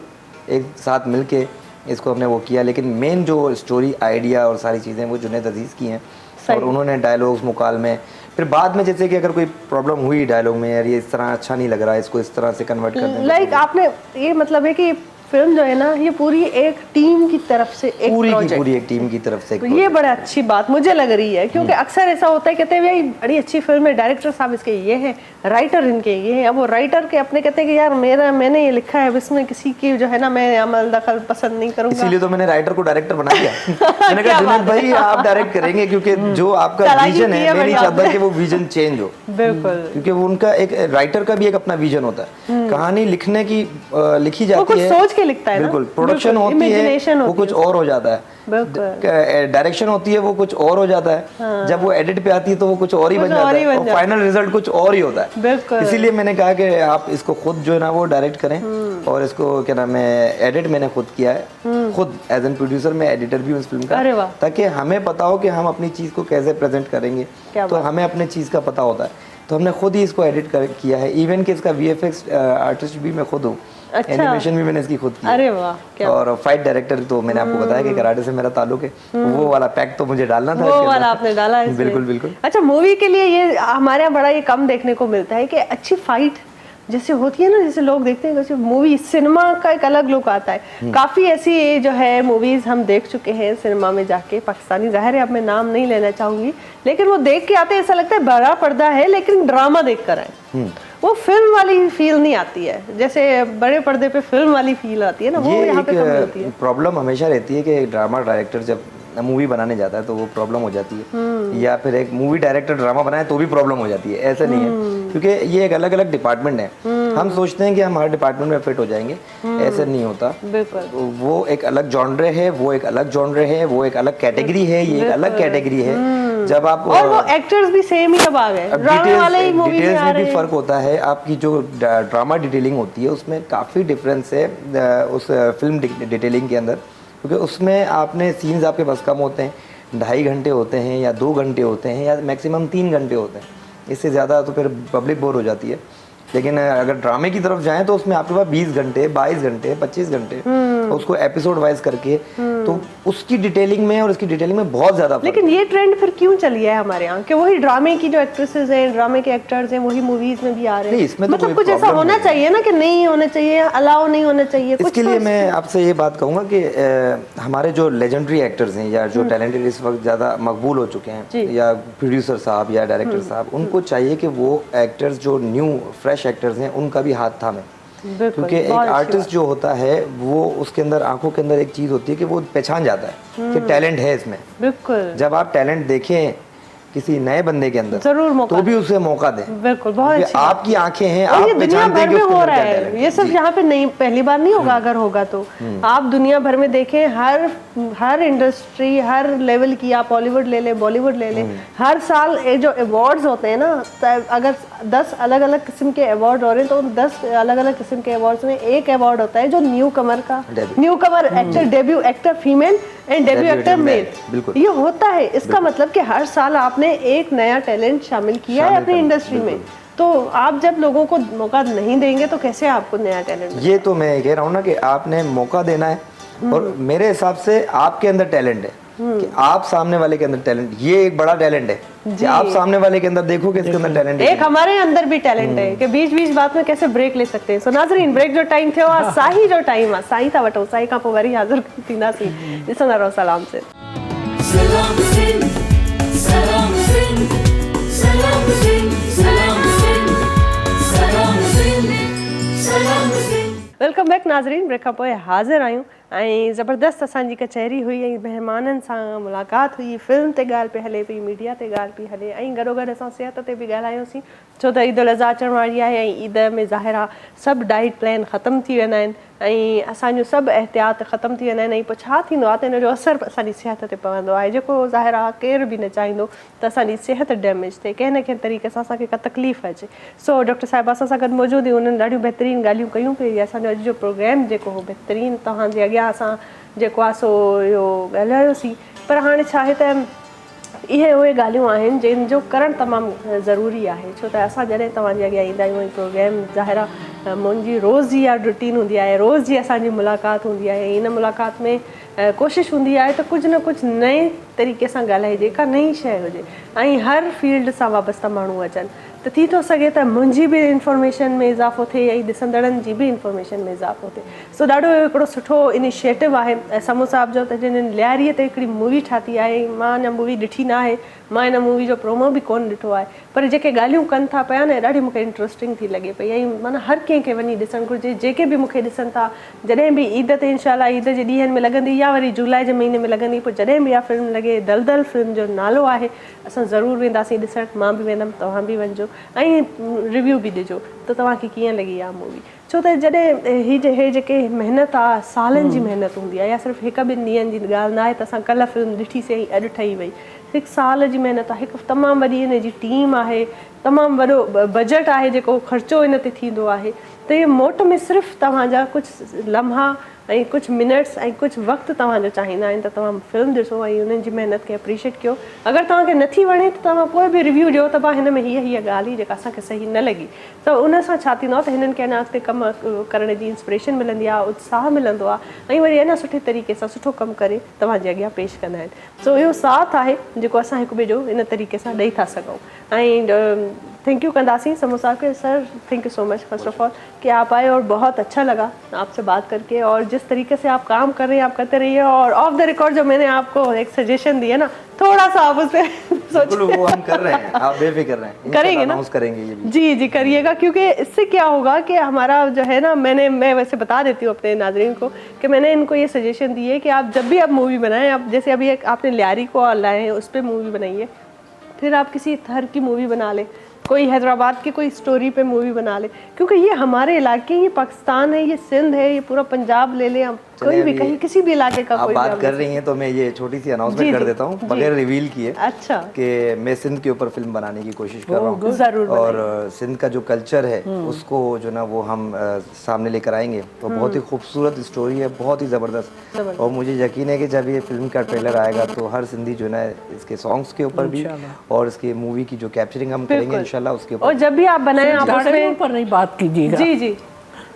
एक साथ मिलके इसको हमने वो किया, लेकिन मेन जो स्टोरी, आइडिया और सारी चीज़ें वो जुनैद अजीज़ की हैं, और उन्होंने डायलॉग्स, मुकालमे, फिर बाद में जैसे कि अगर कोई प्रॉब्लम हुई डायलॉग में, यार ये इस तरह अच्छा नहीं लग रहा है, इसको इस तरह से कन्वर्ट कर दें। लाइक आपने ये मतलब है कि फिल्म जो है ना, ये पूरी एक टीम की तरफ से एक पूरी एक टीम की तरफ से, तो ये बड़ा अच्छी बात मुझे लग रही है, क्योंकि अक्सर ऐसा होता है, कहते हैं भाई बड़ी अच्छी फिल्म है, डायरेक्टर साहब इसके ये हैं, राइटर इनके ये हैं, अब वो राइटर के अपने कहते हैं कि यार मैंने ये लिखा है, अब इसमें किसी की जो है ना मैं अमल दखल पसंद नहीं करूंगा। इसीलिए तो मैंने राइटर को डायरेक्टर बना दिया। मैंने कहा जुनैद भाई आप डायरेक्ट करेंगे, क्योंकि जो आपका विजन है, मैं नहीं चाहता कि वो विजन चेंज हो। बिल्कुल, क्योंकि वो उनका एक राइटर का भी एक अपना विजन होता है, कहानी लिखने की लिखी जाती है, सोच के लिखता है, बिल्कुल प्रोडक्शन होती है वो कुछ और हो जाता है, डायरेक्शन होती है वो कुछ और हो जाता है, जब वो एडिट पे आती है तो वो कुछ और ही बन जाता है, और फाइनल रिजल्ट कुछ और ही होता है। इसीलिए मैंने कहा कि आप इसको खुद जो है ना वो डायरेक्ट करें, और इसको क्या नाम है, एडिट मैंने खुद किया है, खुद एज एन प्रोड्यूसर मैं एडिटर भी हूँ इस फिल्म का, ताकि हमें पता हो कि हम अपनी चीज़ को कैसे प्रेजेंट करेंगे, तो हमें अपने चीज़ का पता होता है। तो हमने खुद ही इसको एडिट किया है, इवन कि इसका VFX आर्टिस्ट भी मैं खुद हूँ, एनिमेशन भी मैंने इसकी खुद की। अरे वाह, क्या और फाइट डायरेक्टर तो मैंने आपको बताया कि कराटे से मेरा ताल्लुक है, वो वाला पैक तो मुझे डालना था, वो वाला आपने डाला है। बिल्कुल। अच्छा, मूवी के लिए ये हमारे यहाँ बड़ा ये कम देखने को मिलता है कि अच्छी फाइट जैसे होती है ना, जैसे लोग देखते हैं जैसे मूवी, सिनेमा का एक अलग लुक आता है। काफ़ी ऐसी जो है मूवीज़ हम देख चुके हैं सिनेमा में जाके, पाकिस्तानी, ज़ाहिर है अब मैं नाम नहीं लेना चाहूँगी, लेकिन वो देख के आते हैं, ऐसा लगता है बड़ा पर्दा है लेकिन ड्रामा देख कर आए, वो फिल्म वाली फील नहीं आती है, जैसे बड़े पर्दे पे फिल्म वाली फील आती है ना, वो यहाँ पे कम मिलती है। प्रॉब्लम हमेशा रहती है कि ड्रामा डायरेक्टर जब मूवी बनाने जाता है तो वो प्रॉब्लम हो जाती है, या फिर एक मूवी डायरेक्टर ड्रामा बनाए तो भी प्रॉब्लम हो जाती है। ऐसा नहीं है, क्योंकि ये एक अलग अलग डिपार्टमेंट है। हम सोचते हैं कि हमारे डिपार्टमेंट में फिट हो जाएंगे, ऐसा नहीं होता। वो एक अलग जॉनरे है, वो एक अलग जॉनरे है, वो एक अलग कैटेगरी है, ये एक अलग कैटेगरी है। जब आप और वो एक्टर्स भी सेम ही अब आ गए, ड्रामा वाले ही मूवी में आ रहे हैं। भी फर्क होता है, आपकी जो ड्रामा डिटेलिंग होती है उसमें काफ़ी डिफरेंस है उस फिल्म डिटेलिंग के अंदर, क्योंकि उसमें आपने सीन्स आपके पास कम होते हैं, 2.5 घंटे होते हैं या 2 घंटे होते हैं या मैक्सिमम 3 घंटे होते हैं, इससे ज़्यादा तो फिर पब्लिक बोर हो जाती है। लेकिन अगर ड्रामे की तरफ जाएं तो उसमें आपके पास 20 घंटे, 22 घंटे, 25 घंटे, उसको एपिसोड वाइज करके, तो उसकी डिटेलिंग में और इसकी डिटेलिंग में बहुत ज़्यादा फर्क लेकिन ये ट्रेंड फिर क्यों चली है हमारे यहाँ कि वही ड्रामे की जो एक्ट्रेसेस हैं, ड्रामे के एक्टर्स हैं, वही मूवीज में भी आ रहे हैं? नहीं, इसमें तो मतलब कोई कुछ ऐसा प्रॉब्लम होना नहीं है। चाहिए ना कि नहीं होना चाहिए, अलाउ नहीं होना चाहिए कुछ इसके तो लिए मैं आपसे ये बात कहूँगा कि हमारे जो लेजेंडरी एक्टर्स हैं या जो टैलेंटेड इस वक्त ज़्यादा मकबूल हो चुके हैं, या प्रोड्यूसर साहब या डायरेक्टर साहब, उनको चाहिए कि वो एक्टर्स जो न्यू फ्रेश एक्टर्स हैं उनका भी हाथ थामे। बिल्कुल, क्योंकि एक बहुत अच्छी आर्टिस्ट जो होता है वो उसके अंदर आंखों के अंदर एक चीज़ होती है कि वो पहचान जाता है कि टैलेंट है इसमें। बिल्कुल, जब आप टैलेंट देखें किसी नए बंदे के अंदर, जरूर मौका तो भी उसे मौका दें। बिल्कुल, बहुत क्योंकि अच्छी आपकी आंखें हैं, और आप ये दुनिया पहचानते हैं भर कि में उसके हो अंदर रहा क्या है, टैलेंट ये सब यहाँ पे नहीं, पहली बार नहीं होगा। अगर होगा तो आप दुनिया भर में देखें, हर इंडस्ट्री, हर लेवल की, आप हॉलीवुड ले लें, बॉलीवुड ले लें, हर साल ये जो अवार्ड्स होते हैं ना, अगर 10 अलग अलग किस्म के अवार्ड हो रहे हैं तो 10 अलग अलग किस्म के अवार्ड्स में एक अवार्ड होता है जो न्यू कमर actor, debut actor female and debut actor male, बिल्कुल। ये होता है। इसका मतलब कि हर साल आपने एक नया टैलेंट शामिल किया है अपनी इंडस्ट्री में, तो आप जब लोगों को मौका नहीं देंगे तो कैसे आपको नया टैलेंट? ये तो मैं कह रहा हूँ ना कि आपने मौका देना है, और मेरे हिसाब से आपके अंदर टैलेंट है कि आप सामने वाले के अंदर टैलेंट, ये एक बड़ा टैलेंट है कि आप सामने वाले के अंदर देखो कि इसके अंदर टैलेंट है। एक हमारे अंदर भी टैलेंट है कि बीच बीच बात में कैसे ब्रेक ले सकते हैं। सो नाज़रीन, ब्रेक जो टाइम थियो आहे, साही जो टाइम आहे, साही था वठो, साही खां पोइ वरी हाज़िर थींदासीं। ॾिसंदा रहो सलाम सिंध। सलाम सिंध, सलाम सिंध, सलाम सिंध, सलाम सिंध, सलाम सिंध, सलाम सिंध। वेलकम बैक नाज़रीन, ब्रेक खां पोइ हाज़िर आहियूं ऐं ज़बरदस्त असांजी कचहरी हुई ऐं महिमाननि सां मुलाक़ात हुई, फिल्म ते ॻाल्हि पई हले पई, मीडिया ते ॻाल्हि पई हले, ऐं गॾोगॾु असां सिहत ते बि ॻाल्हायोसीं, छो त ईद उल अज़हा अचण वारी आहे ऐं ईद में ज़ाहिर आहे सभु डाइट प्लान ख़तमु थी वेंदा आहिनि ऐं असांजो सभु एहतियात ख़तमु थी वेंदा आहिनि, ऐं पोइ छा थींदो आहे त हिन जो असरु असांजी सिहत ते पवंदो आहे, जेको ज़ाहिर आहे केरु बि न चाहींदो त असांजी सिहत डैमेज थिए, कंहिं न कंहिं तरीक़े सां असांखे का तकलीफ़ अचे। सो डॉक्टर साहिबु असां सां गॾु मौजूदु हुई, उन्हनि ॾाढियूं बहितरीनु ॻाल्हियूं कयूं पई। असांजो अॼु जो प्रोग्राम जेको हो बहितरीनु तव्हांजे अॻियां असां जेको आहे सो इहो ॻाल्हायोसीं, पर हाणे छा आहे त इहे उहे ॻाल्हियूं आहिनि जंहिंजो करणु तमामु ज़रूरी आहे, छो त असां जॾहिं तव्हांजे अॻियां ईंदा आहियूं ऐं प्रोग्राम ज़ाहिर आहे मुंहिंजी रोज़ जी इहा रूटीन हूंदी आहे, रोज़ जी असांजी मुलाक़ात हूंदी आहे, इन मुलाक़ात में कोशिशि हूंदी आहे त कुझु न कुझु नए तरीक़े सां ॻाल्हाइजे, का नई शइ हुजे ऐं हर फील्ड सां वाबस्ता माण्हू अचनि, त थी थो सघे त मुंहिंजी बि इंफॉर्मेशन में इज़ाफ़ो थिए ऐं ॾिसंदड़नि जी बि इंफॉर्मेशन में इज़ाफ़ो थिए। सो ॾाढो हिकिड़ो सुठो इनिशिएटिव आहे समूह साहिब जो, त जिन्हनि लियारीअ ते हिकिड़ी मूवी ठाही आहे। मां अञा मूवी ॾिठी न आहे, मां हिन मूवी जो प्रोमो बि कोन ॾिठो आहे, पर जेके ॻाल्हियूं कनि था पिया न, ॾाढी मूंखे इंट्रस्टिंग थी लॻे पई, ऐं माना हर कंहिंखे वञी ॾिसणु घुरिजे, जेके बि मूंखे ॾिसनि था। जॾहिं बि ईद ते इंशाल्लाह ईद जे ॾींहंनि में लॻंदी या वरी जुलाई जे महीने में लॻंदी, पोइ जॾहिं बि इहा फिल्म लॻे, दलदल फिल्म जो नालो आहे, असां ज़रूरु वेंदासीं ॾिसणु, मां बि वेंदमि, तव्हां बि वञिजो ऐं रिव्यू बि ॾिजो त तव्हांखे कीअं लॻी इहा मूवी। छो त जॾहिं हे जेके महिनत आहे, सालनि जी महिनत हूंदी आहे, या सिर्फ़ु हिकु ॿिनि ॾींहंनि जी ॻाल्हि न आहे त असां कल्ह फिल्म ॾिठीसीं ऐं अॼु ठही वई, हिकु साल जी महिनत आहे, हिकु तमामु वॾी हिन जी टीम आहे, तमामु वॾो बजट आहे जेको ख़र्चो हिन ते थींदो आहे, त इहे मोट में सिर्फ़ु तव्हांजा कुझु लम्हा ऐं कुझु मिनट्स ऐं कुझु वक़्तु तव्हांजो चाहींदा आहिनि त तव्हां फिल्म ॾिसो ऐं उन्हनि जी महिनत खे अप्रीशिएट कयो। अगरि तव्हांखे नथी वणे त तव्हां कोई बि रिव्यू ॾियो त भाउ हिन में हीअ ॻाल्हि ई जेका असांखे सही न लॻी, त उन सां छा थींदो आहे त हिननि खे अञा अॻिते कमु करण जी इंस्पिरेशन मिलंदी आहे, उत्साह मिलंदो आहे, ऐं वरी अञा सुठे तरीक़े सां सुठो कमु करे तव्हांजे अॻियां पेश कंदा आहिनि। सो इहो साथ आहे जेको असां हिकु ॿिए जो इन तरीक़े सां ॾेई था सघूं। ऐं थैंक यू कंदासीं समूह साहब के। Sir thank you so much first of all कि आप आए और बहुत अच्छा लगा आपसे बात करके, और जिस तरीके से आप काम कर रहे हैं आप करते रहिए। और ऑफ द रिकॉर्ड जो मैंने आपको एक सजेशन दिया ना, थोड़ा सा आप उस पर सोचिए। वो हम कर रहे हैं, आप बेफिक्र रहें, करेंगे ना, करेंगे ये भी। जी जी करिएगा, क्योंकि इससे क्या होगा कि हमारा जो है ना, मैं वैसे बता देती हूँ अपने नाजरीन को कि मैंने इनको ये सजेशन दी है कि आप जब भी आप मूवी बनाएं, आप जैसे अभी आपने लियारी को लाए हैं, उस पर मूवी बनाइए, फिर आप किसी थर की मूवी बना लें, कोई हैदराबाद की कोई स्टोरी पे मूवी बना ले, क्योंकि ये हमारे इलाके, ये पाकिस्तान है, ये सिंध है, ये पूरा पंजाब ले ले हम, कोई भी कहीं किसी भी इलाके का आप कोई बात कर रही हैं तो मैं ये छोटी सी अनाउंसमेंट कर देता हूँ बगैर रिवील किए अच्छा कि मैं सिंध के ऊपर फिल्म बनाने की कोशिश कर रहा हूँ जरूर और सिंध का जो कल्चर है उसको जो ना वो हम सामने लेकर आएंगे। तो बहुत ही खूबसूरत स्टोरी है, बहुत ही ज़बरदस्त, और मुझे यकीन है कि जब ये फिल्म का ट्रेलर आएगा तो हर सिंधी जो ना इसके सॉन्ग्स के ऊपर भी और इसकी मूवी की जो कैप्चरिंग हम करेंगे इंशाल्लाह उसके ऊपर। और जब भी आप बनाएं आप गाड़ियों उसमें पर नहीं बात कीजिएगा। जी जी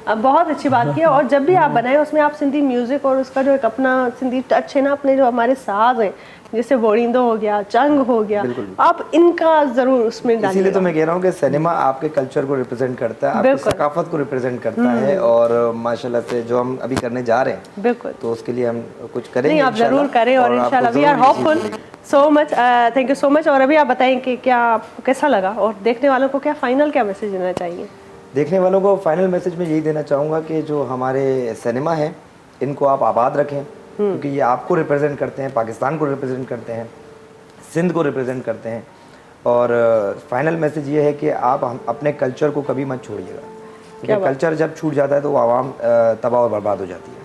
अब बहुत अच्छी बात की है, और जब भी आप बनाएं उसमें आप सिंधी म्यूजिक और उसका जो एक अपना सिंधी टच है ना, अपने जो हमारे साज हैं जैसे बोरिंदो हो गया, चंग हो गया, आप इनका जरूर उसमें डालिए। इसीलिए तो मैं कह रहा हूँ कि सिनेमा आपके कल्चर को रिप्रेजेंट करता है, आपकी सकाफत को रिप्रेजेंट करता है, और माशाल्लाह से जो हम अभी करने जा रहे हैं बिल्कुल तो उसके लिए हम कुछ करेंगे। नहीं आप जरूर करें और इंशाल्लाह we are hopeful so much, thank you so much. और अभी आप बताएं कि क्या आपको कैसा लगा और देखने वालों को क्या फाइनल क्या मैसेज देना चाहिए? देखने वालों को फाइनल मैसेज में यही देना चाहूँगा कि जो हमारे सिनेमा है इनको आप आबाद रखें, क्योंकि ये आपको रिप्रेजेंट करते हैं, पाकिस्तान को रिप्रेजेंट करते हैं, सिंध को रिप्रेजेंट करते हैं। और फाइनल मैसेज ये है कि आप अपने कल्चर को कभी मत छोड़िएगा, क्योंकि कल्चर जब छूट जाता है तो वो आवाम तबाह और बर्बाद हो जाती है।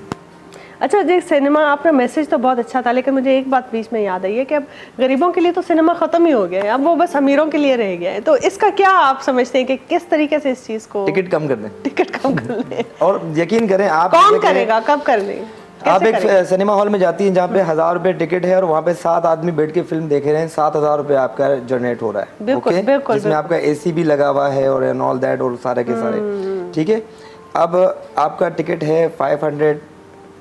अच्छा जी, सिनेमा आपका मैसेज तो बहुत अच्छा था, लेकिन मुझे एक बात बीच में याद आई है कि अब गरीबों के लिए तो सिनेमा ख़त्म ही हो गया है, अब वो बस अमीरों के लिए रह गया है। तो इसका क्या आप समझते हैं कि किस तरीके से इस चीज़ को टिकट कम कर दें, टिकट कम कर लें? और यकीन करें आप कौन करेगा, कब कर लें? आप एक सिनेमा हॉल में जाती हैं जहाँ पे 1000 रुपए टिकट है और वहाँ पे 7 आदमी बैठ के फिल्म देख रहे हैं, 7000 रुपए आपका जनरेट हो रहा है। बिल्कुल, ओके? बिल्कुल, जिसमें आपका एसी भी लगा हुआ है और एंड ऑल दैट और सारे के सारे, ठीक है। अब आपका टिकट है 500,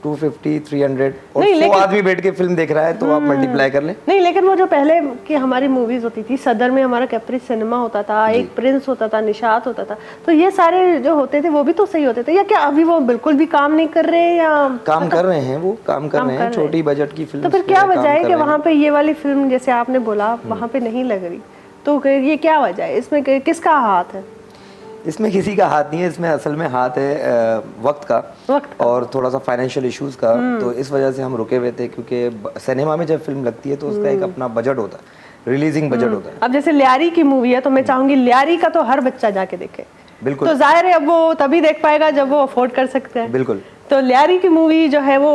250, 300 और 100 आदमी बैठ के फिल्म देख रहा है, तो आप मल्टीप्लाई कर लें। नहीं, लेकिन वो जो पहले की हमारी मूवीज होती थी, सदर में हमारा कैप्री सिनेमा होता था, एक प्रिंस होता था, निशात होता था, तो ये सारे जो होते थे वो भी तो सही होते थे, या क्या अभी वो बिल्कुल भी काम नहीं कर रहे या काम कर रहे हैं? वो काम कर रहे हैं, छोटी बजट की फिल्म। तो फिर क्या वजह है कि वहाँ पे ये वाली फिल्म जैसे आपने बोला वहाँ पे नहीं लग रही? तो ये क्या वजह है? इसमें किसका हाथ है? इसमें किसी का हाथ नहीं है, इसमें असल में हाथ है वक्त का और थोड़ा सा फाइनेंशियल इश्यूज का। तो इस वजह से हम रुके हुए थे, क्योंकि सिनेमा में जब फिल्म लगती है तो उसका एक अपना बजट होता है, रिलीजिंग बजट होता है। अब जैसे ल्यारी की मूवी है तो मैं चाहूंगी ल्यारी का तो हर बच्चा जाके देखे। बिल्कुल। तो जाहिर है अब वो तभी देख पाएगा जब वो अफोर्ड कर सकते हैं। बिल्कुल। तो ल्यारी की मूवी जो है वो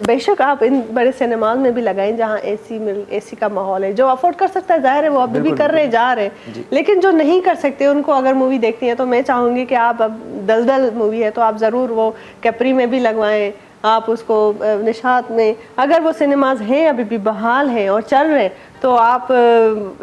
बेशक आप इन बड़े सिनेमाज में भी लगाएं जहाँ एसी का माहौल है, जो अफोर्ड कर सकता है जाहिर है वो अभी भी कर रहे जा रहे हैं, लेकिन जो नहीं कर सकते उनको अगर मूवी देखनी है तो मैं चाहूंगी कि आप अब दलदल मूवी है तो आप ज़रूर वो कैप्री में भी लगवाएं, आप उसको निशात में, अगर वो सिनेमाज हैं अभी भी बहाल हैं और चल रहे हैं तो आप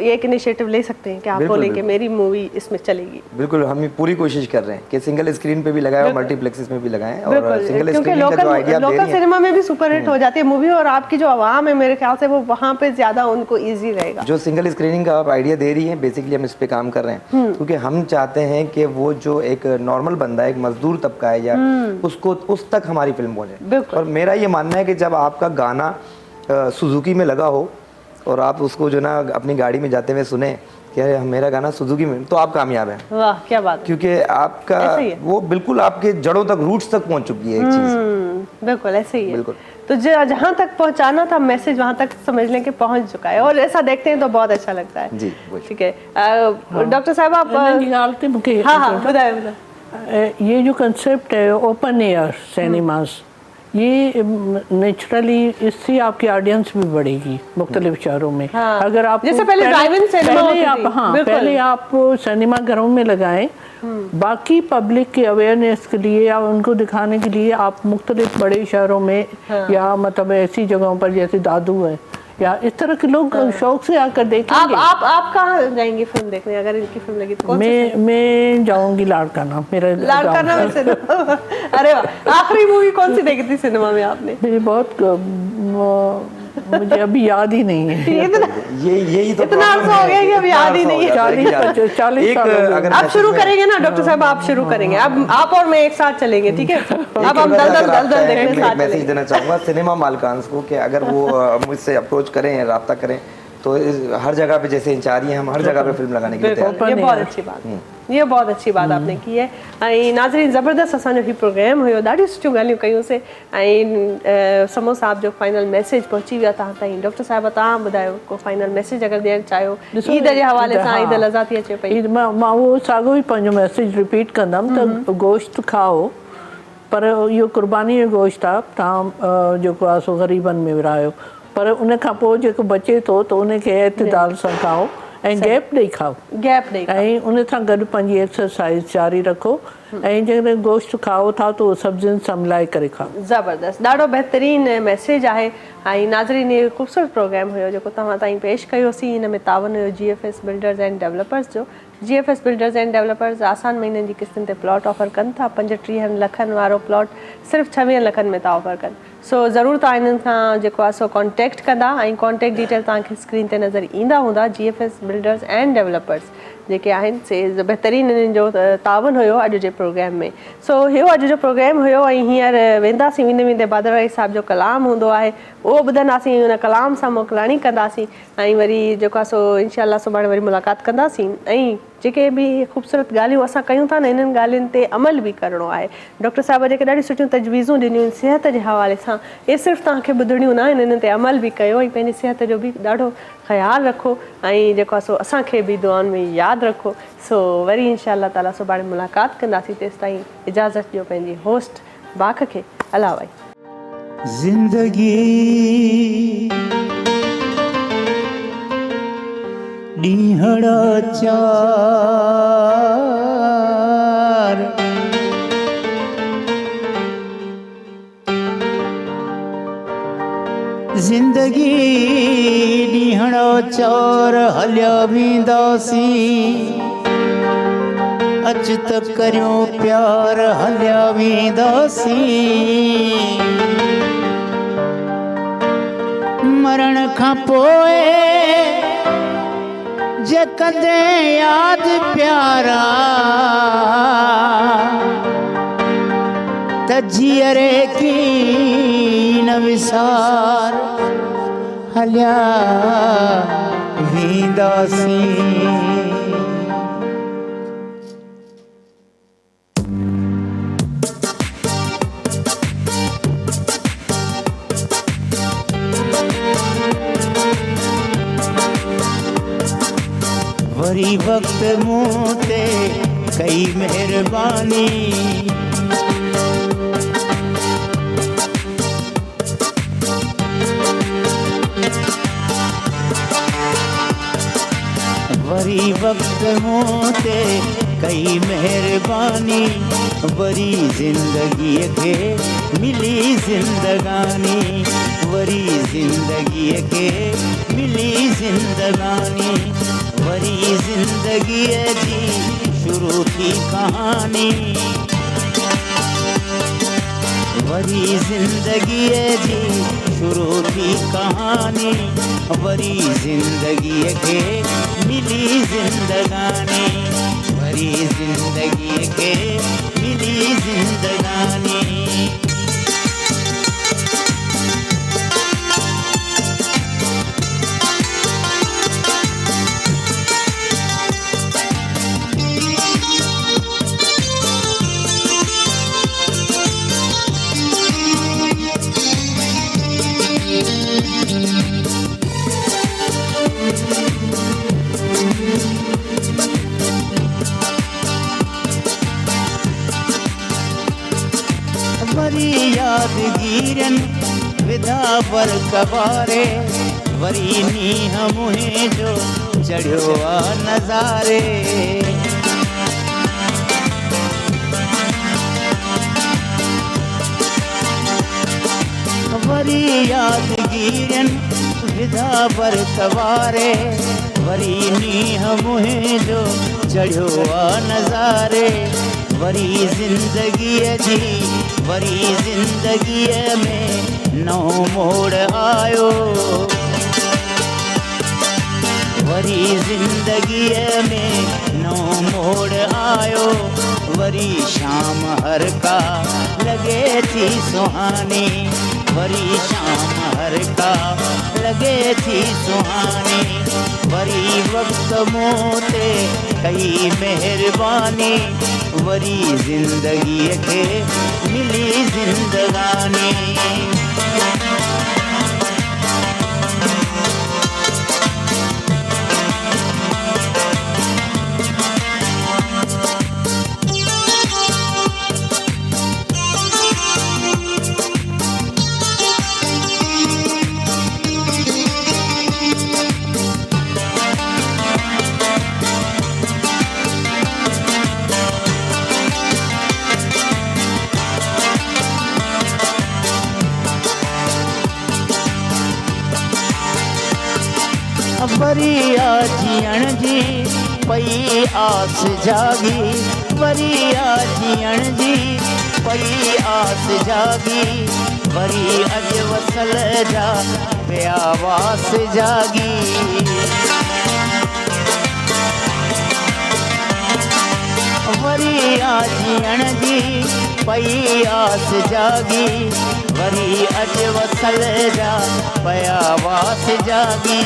एक इनिशिएटिव ले सकते हैं कि आप बोलें कि मेरी मूवी इसमें चलेगी। बिल्कुल, हम पूरी कोशिश कर रहे हैं कि सिंगल स्क्रीन पे भी लगाएं और मल्टीप्लेक्सेस में भी लगाएं, और सिंगल क्योंकि स्क्रीन का जो आइडिया आप दे रही लोकल हैं सिनेमा में भी सुपर हिट हो जाती है मूवी, और आपकी जो आवाम है मेरे ख्याल से वो वहाँ पे ज्यादा उनको इजी रहेगा। जो सिंगल स्क्रीनिंग का आप आइडिया दे रही हैं, बेसिकली हम इस पे काम कर रहे हैं, क्योंकि हम चाहते हैं कि वो जो एक नॉर्मल बंदा है, एक मजदूर तबका है या उसको उस तक हमारी फिल्म पहुंचे। और मेरा ये मानना है कि जब आपका गाना सुजुकी में लगा हो और आप उसको जो ना अपनी गाड़ी में जाते हुए सुने कि मेरा गाना सुजुकी में, तो आप कामयाब हैं। वाह क्या बात, क्योंकि आपका वो बिल्कुल आपके जड़ों तक, रूट्स तक पहुंच चुकी है एक चीज। बिल्कुल ऐसे ही है। बिल्कुल। तो जहाँ तक पहुँचाना था मैसेज वहाँ तक समझ लें कि पहुँच चुका है, और ऐसा देखते हैं तो बहुत अच्छा लगता है। जी ठीक है। डॉक्टर साहब आप निकालते मुझे बताए ये जो कंसेप्ट है ओपन एयर सिनेमास, ये नेचुरली इससे आपकी ऑडियंस भी बढ़ेगी मुख्तलिफ शहरों में। अगर आप जैसे पहले ड्राइव-इन सिनेमा होती थी, पहले आप सिनेमा घरों में लगाएं, बाकी पब्लिक की अवेयरनेस के लिए या उनको दिखाने के लिए आप मुख्तलिफ बड़े शहरों में या मतलब ऐसी जगहों पर जैसे दादू है या इस तरह के लोग शौक से आकर देखेंगे। आप कहाँ जाएंगे फिल्म देखने अगर इनकी फिल्म लगी तो? मैं जाऊंगी लाड़काना, मेरा लाड़काना में सिनेमा। अरे वाह, आखिरी मूवी कौन सी देखी थी सिनेमा में आपने? मेरी बहुत मुझे अभी याद ही नहीं है। यही तो इतना अर्सा हो गया कि अभी याद ही नहीं है। 40 साल। आप शुरू करेंगे ना डॉक्टर साहब, आप शुरू करेंगे, अब आप और मैं एक साथ चलेंगे, ठीक है? अब हम दलदल देखने साथ मैसेज देना चाहूँगा सिनेमा मालिकान को कि अगर वो मुझसे अप्रोच करें, रब्ता करें, तो हर जगह पे जैसे इंचारी हैं, हम हर जगह पे फिल्म लगाने के लिए तैयार हैं। ये बहुत अच्छी बात, ये बहुत अच्छी बात आपने की है। ऐं नाज़रीन ज़बरदस्त असांजो ही प्रोग्राम हुयो, ॾाढियूं सुठियूं ॻाल्हियूं कयूंसीं। ऐं समो साहब जो फाइनल मैसेज पहुची वियो तव्हां ताईं। डॉक्टर साहिबा तव्हां ॿुधायो को फाइनल मैसेज अगरि ॾियणु चाहियो ईद जे हवाले सां। ईद लज़ा थी अचे पई। मां उहो साॻियो ई पंहिंजो मैसेज रिपीट कंदमि त गोश्त खाओ, पर इहो क़ुर्बानी जो गोश्त आहे, तव्हां जेको आहे सो ग़रीबनि में विरायो, पर उन खां पोइ जेको बचे थो त उनखे एतिदाल सां खाओ ऐं गैप ॾेई खाओ। ऐं उन सां गॾु पंहिंजी एक्सरसाइज़ जारी रखो। ऐं जेकॾहिं गोश्त खाओ था त उहो सब्जियुनि सां मिलाए करे खाओ। ज़बरदस्त, ॾाढो बहितरीनु मैसेज आहे। ऐं नाज़रीन इहो ख़ूबसूरत प्रोग्राम हुयो जेको तव्हां ताईं पेश कयोसीं। हिन में तावन हुयो GFS बिल्डर्स एंड डेवलपर्स जो। GFS बिल्डर्स एंड डेवलपर्स आसान महीननि जी किस्तुनि ते प्लॉट ऑफर कनि था। 35 लखनि वारो प्लॉट सिर्फ़ु 26 लखनि में था ऑफर कनि। सो ज़रूरु तव्हां इन्हनि सां जेको आहे सो कॉन्टेक्ट कंदा। ऐं कॉन्टेक्ट डिटेल तव्हांखे स्क्रीन ते नज़र ईंदा हूंदा। GFS बिल्डर्स एंड डेवलपर्स जेके आहिनि से बहितरीनु इन्हनि जो तावन हुयो अॼु जे प्रोग्राम में। सो इहो अॼु जो प्रोग्राम हुयो। ऐं हींअर वेंदासीं वेंदे बादराई साहिब जो कलाम हूंदो आहे, उहो ॿुधंदासीं, हुन कलाम सां मोकिलाणी कंदासीं। ऐं वरी जेको आहे सो इंशाअल्लाह सुभाणे वरी मुलाक़ात कंदासीं। ऐं जेके बि ख़ूबसूरत ॻाल्हियूं असां कयूं था न, इन्हनि ॻाल्हियुनि ते अमल बि करिणो आहे। डॉक्टर साहिब जेके ॾाढियूं सुठियूं तजवीज़ूं ॾिनियूं आहिनि सिहत जे हवाले सां, इहे सिर्फ़ु तव्हांखे ॿुधणियूं न आहिनि, इन्हनि ते अमल बि कयो ऐं पंहिंजी सिहत जो बि ॾाढो ख़्यालु रखो। ऐं जेको आहे सो असांखे बि दुआनि में यादि रखो। सो वरी इंशाअल्लाह ताला सुभाणे मुलाक़ात कंदासीं। तेसि ताईं इजाज़त ॾियो पंहिंजी होस्ट बाख खे। अला भाई। जिंदगी ॾींहड़ा चार, जिंदगी ॾींहड़ा चार हलिया वेंदासीं, अच त करियो प्यार हलिया वेंदासीं। मरण खां पोइ जे कदें यादि प्यारा त जीअरे की न विसार हलिया वेंदासीं। वरी वक्त मूं ते कई मेहरबानी, वरी वक्त मूं ते कई मेहरबानी, वरी ज़िंदगीअ खे मिली ज़िंदगानी, वरी ज़िंदगीअ खे मिली ज़िंदगानी, वरी ज़िंदगीअ जी शुरू थी कहानी, वरी ज़िंदगीअ जी शुरू थी कहानी, वरी ज़िंदगीअ खे मिली ज़िंदगानी, वरी ज़िंदगीअ खे मिली ज़िंदगानी। वरी यादगीरन विधा पर कबारे, वरी नीह मुहे जो चढ़ियो आ नज़ारे, वरी यादगीरन विधा पर कबारे, वरी नीह मुहे जो चढ़ियो आ नज़ारे, वरी ज़िंदगीअ जी वरी ज़िंदगीअ में नओं मोड़ आयो, वरी ज़िंदगीअ में नओं मोड़ आयो, वरी शाम हर का लगे थी सुहानी, वरी शाम हर प्यार का लगे थी सुहानी, वरी वक्त मोते कई मेहरबानी, वरी जिंदगी के मिली जिंदगानी। वरी जीअण जी पई आस जागी, वरी जीअण जी पई आस जागी, वरी अॼु वसल जा पिया वास जागी। वरी जीअण जी पई आस जागी, वरी अॼु वसल जा पिया वास जागी,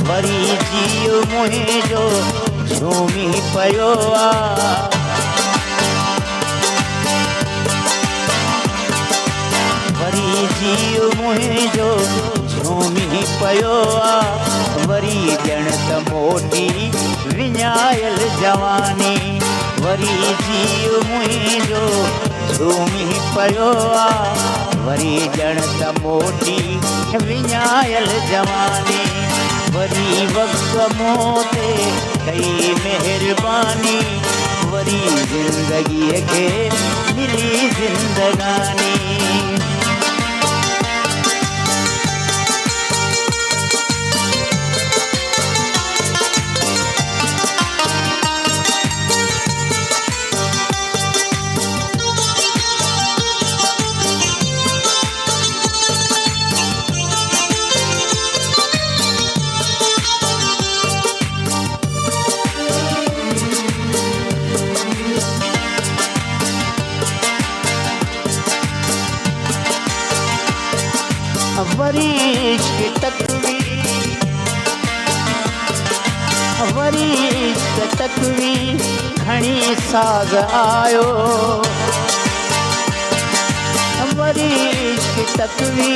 वरी जीउ मुंहिंजो झूमी पियो आ, वरी जीउ मुंहिंजो झूमी पियो आ, वरी ॼण त मोटी विञायल जवानी, वरी जीउ मुंहिंजो झूमी पियो आ, वरी ॼण त मोटी विञायल जवानी, वरी वक्त मोते कई मेहरबानी, वरी जिंदगी के मिली जिंदगानी। वरी इश्क तकवी, वरी इश्क तकवी खणी साज़ आयो, वरी इश्क तकवी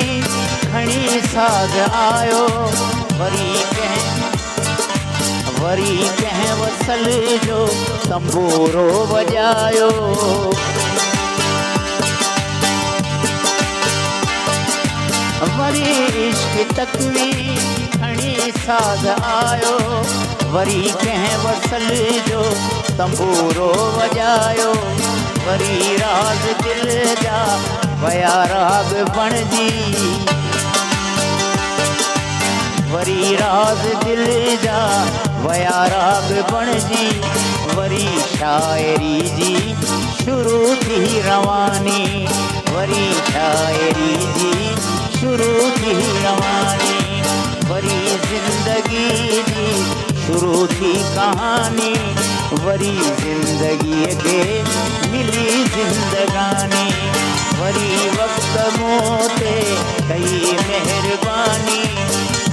खणी साज़ आयो, वरी कंहिं वसल जो तंबूरो वॼायो, वरी इश्क तकवी खणी साज़ आयो, वरी कंहिं वसल जो तंबूरो वॼायो, वरी राज़ दिल जा वया राग बणजी, वरी राज़ दिल जा वया राग बणजी, वरी शाइरी जी शुरू थी रवानी, वरी शाइरी जी शुरू थी रवानी, वरी जिंदगी जी शुरू थी कहानी, वरी जिंदगी के मिली जिंदगानी, वरी वक्त मोते कई मेहरबानी,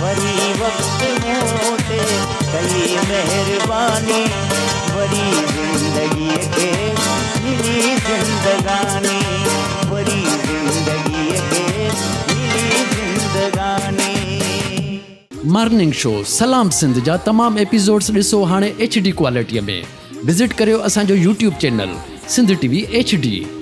वरी वक्त मोते कई मेहरबानी, वरी जिंदगी के मिली जिंदगानी, वरी जिंदगी के मिली जिंदगानी। मॉर्निंग शो सलाम सिंध जा तमाम एपिसोड्स ॾिसो हाणे HD क्वालिटीअ में। विज़िट करियो असांजो YouTube channel Sindh TV HD।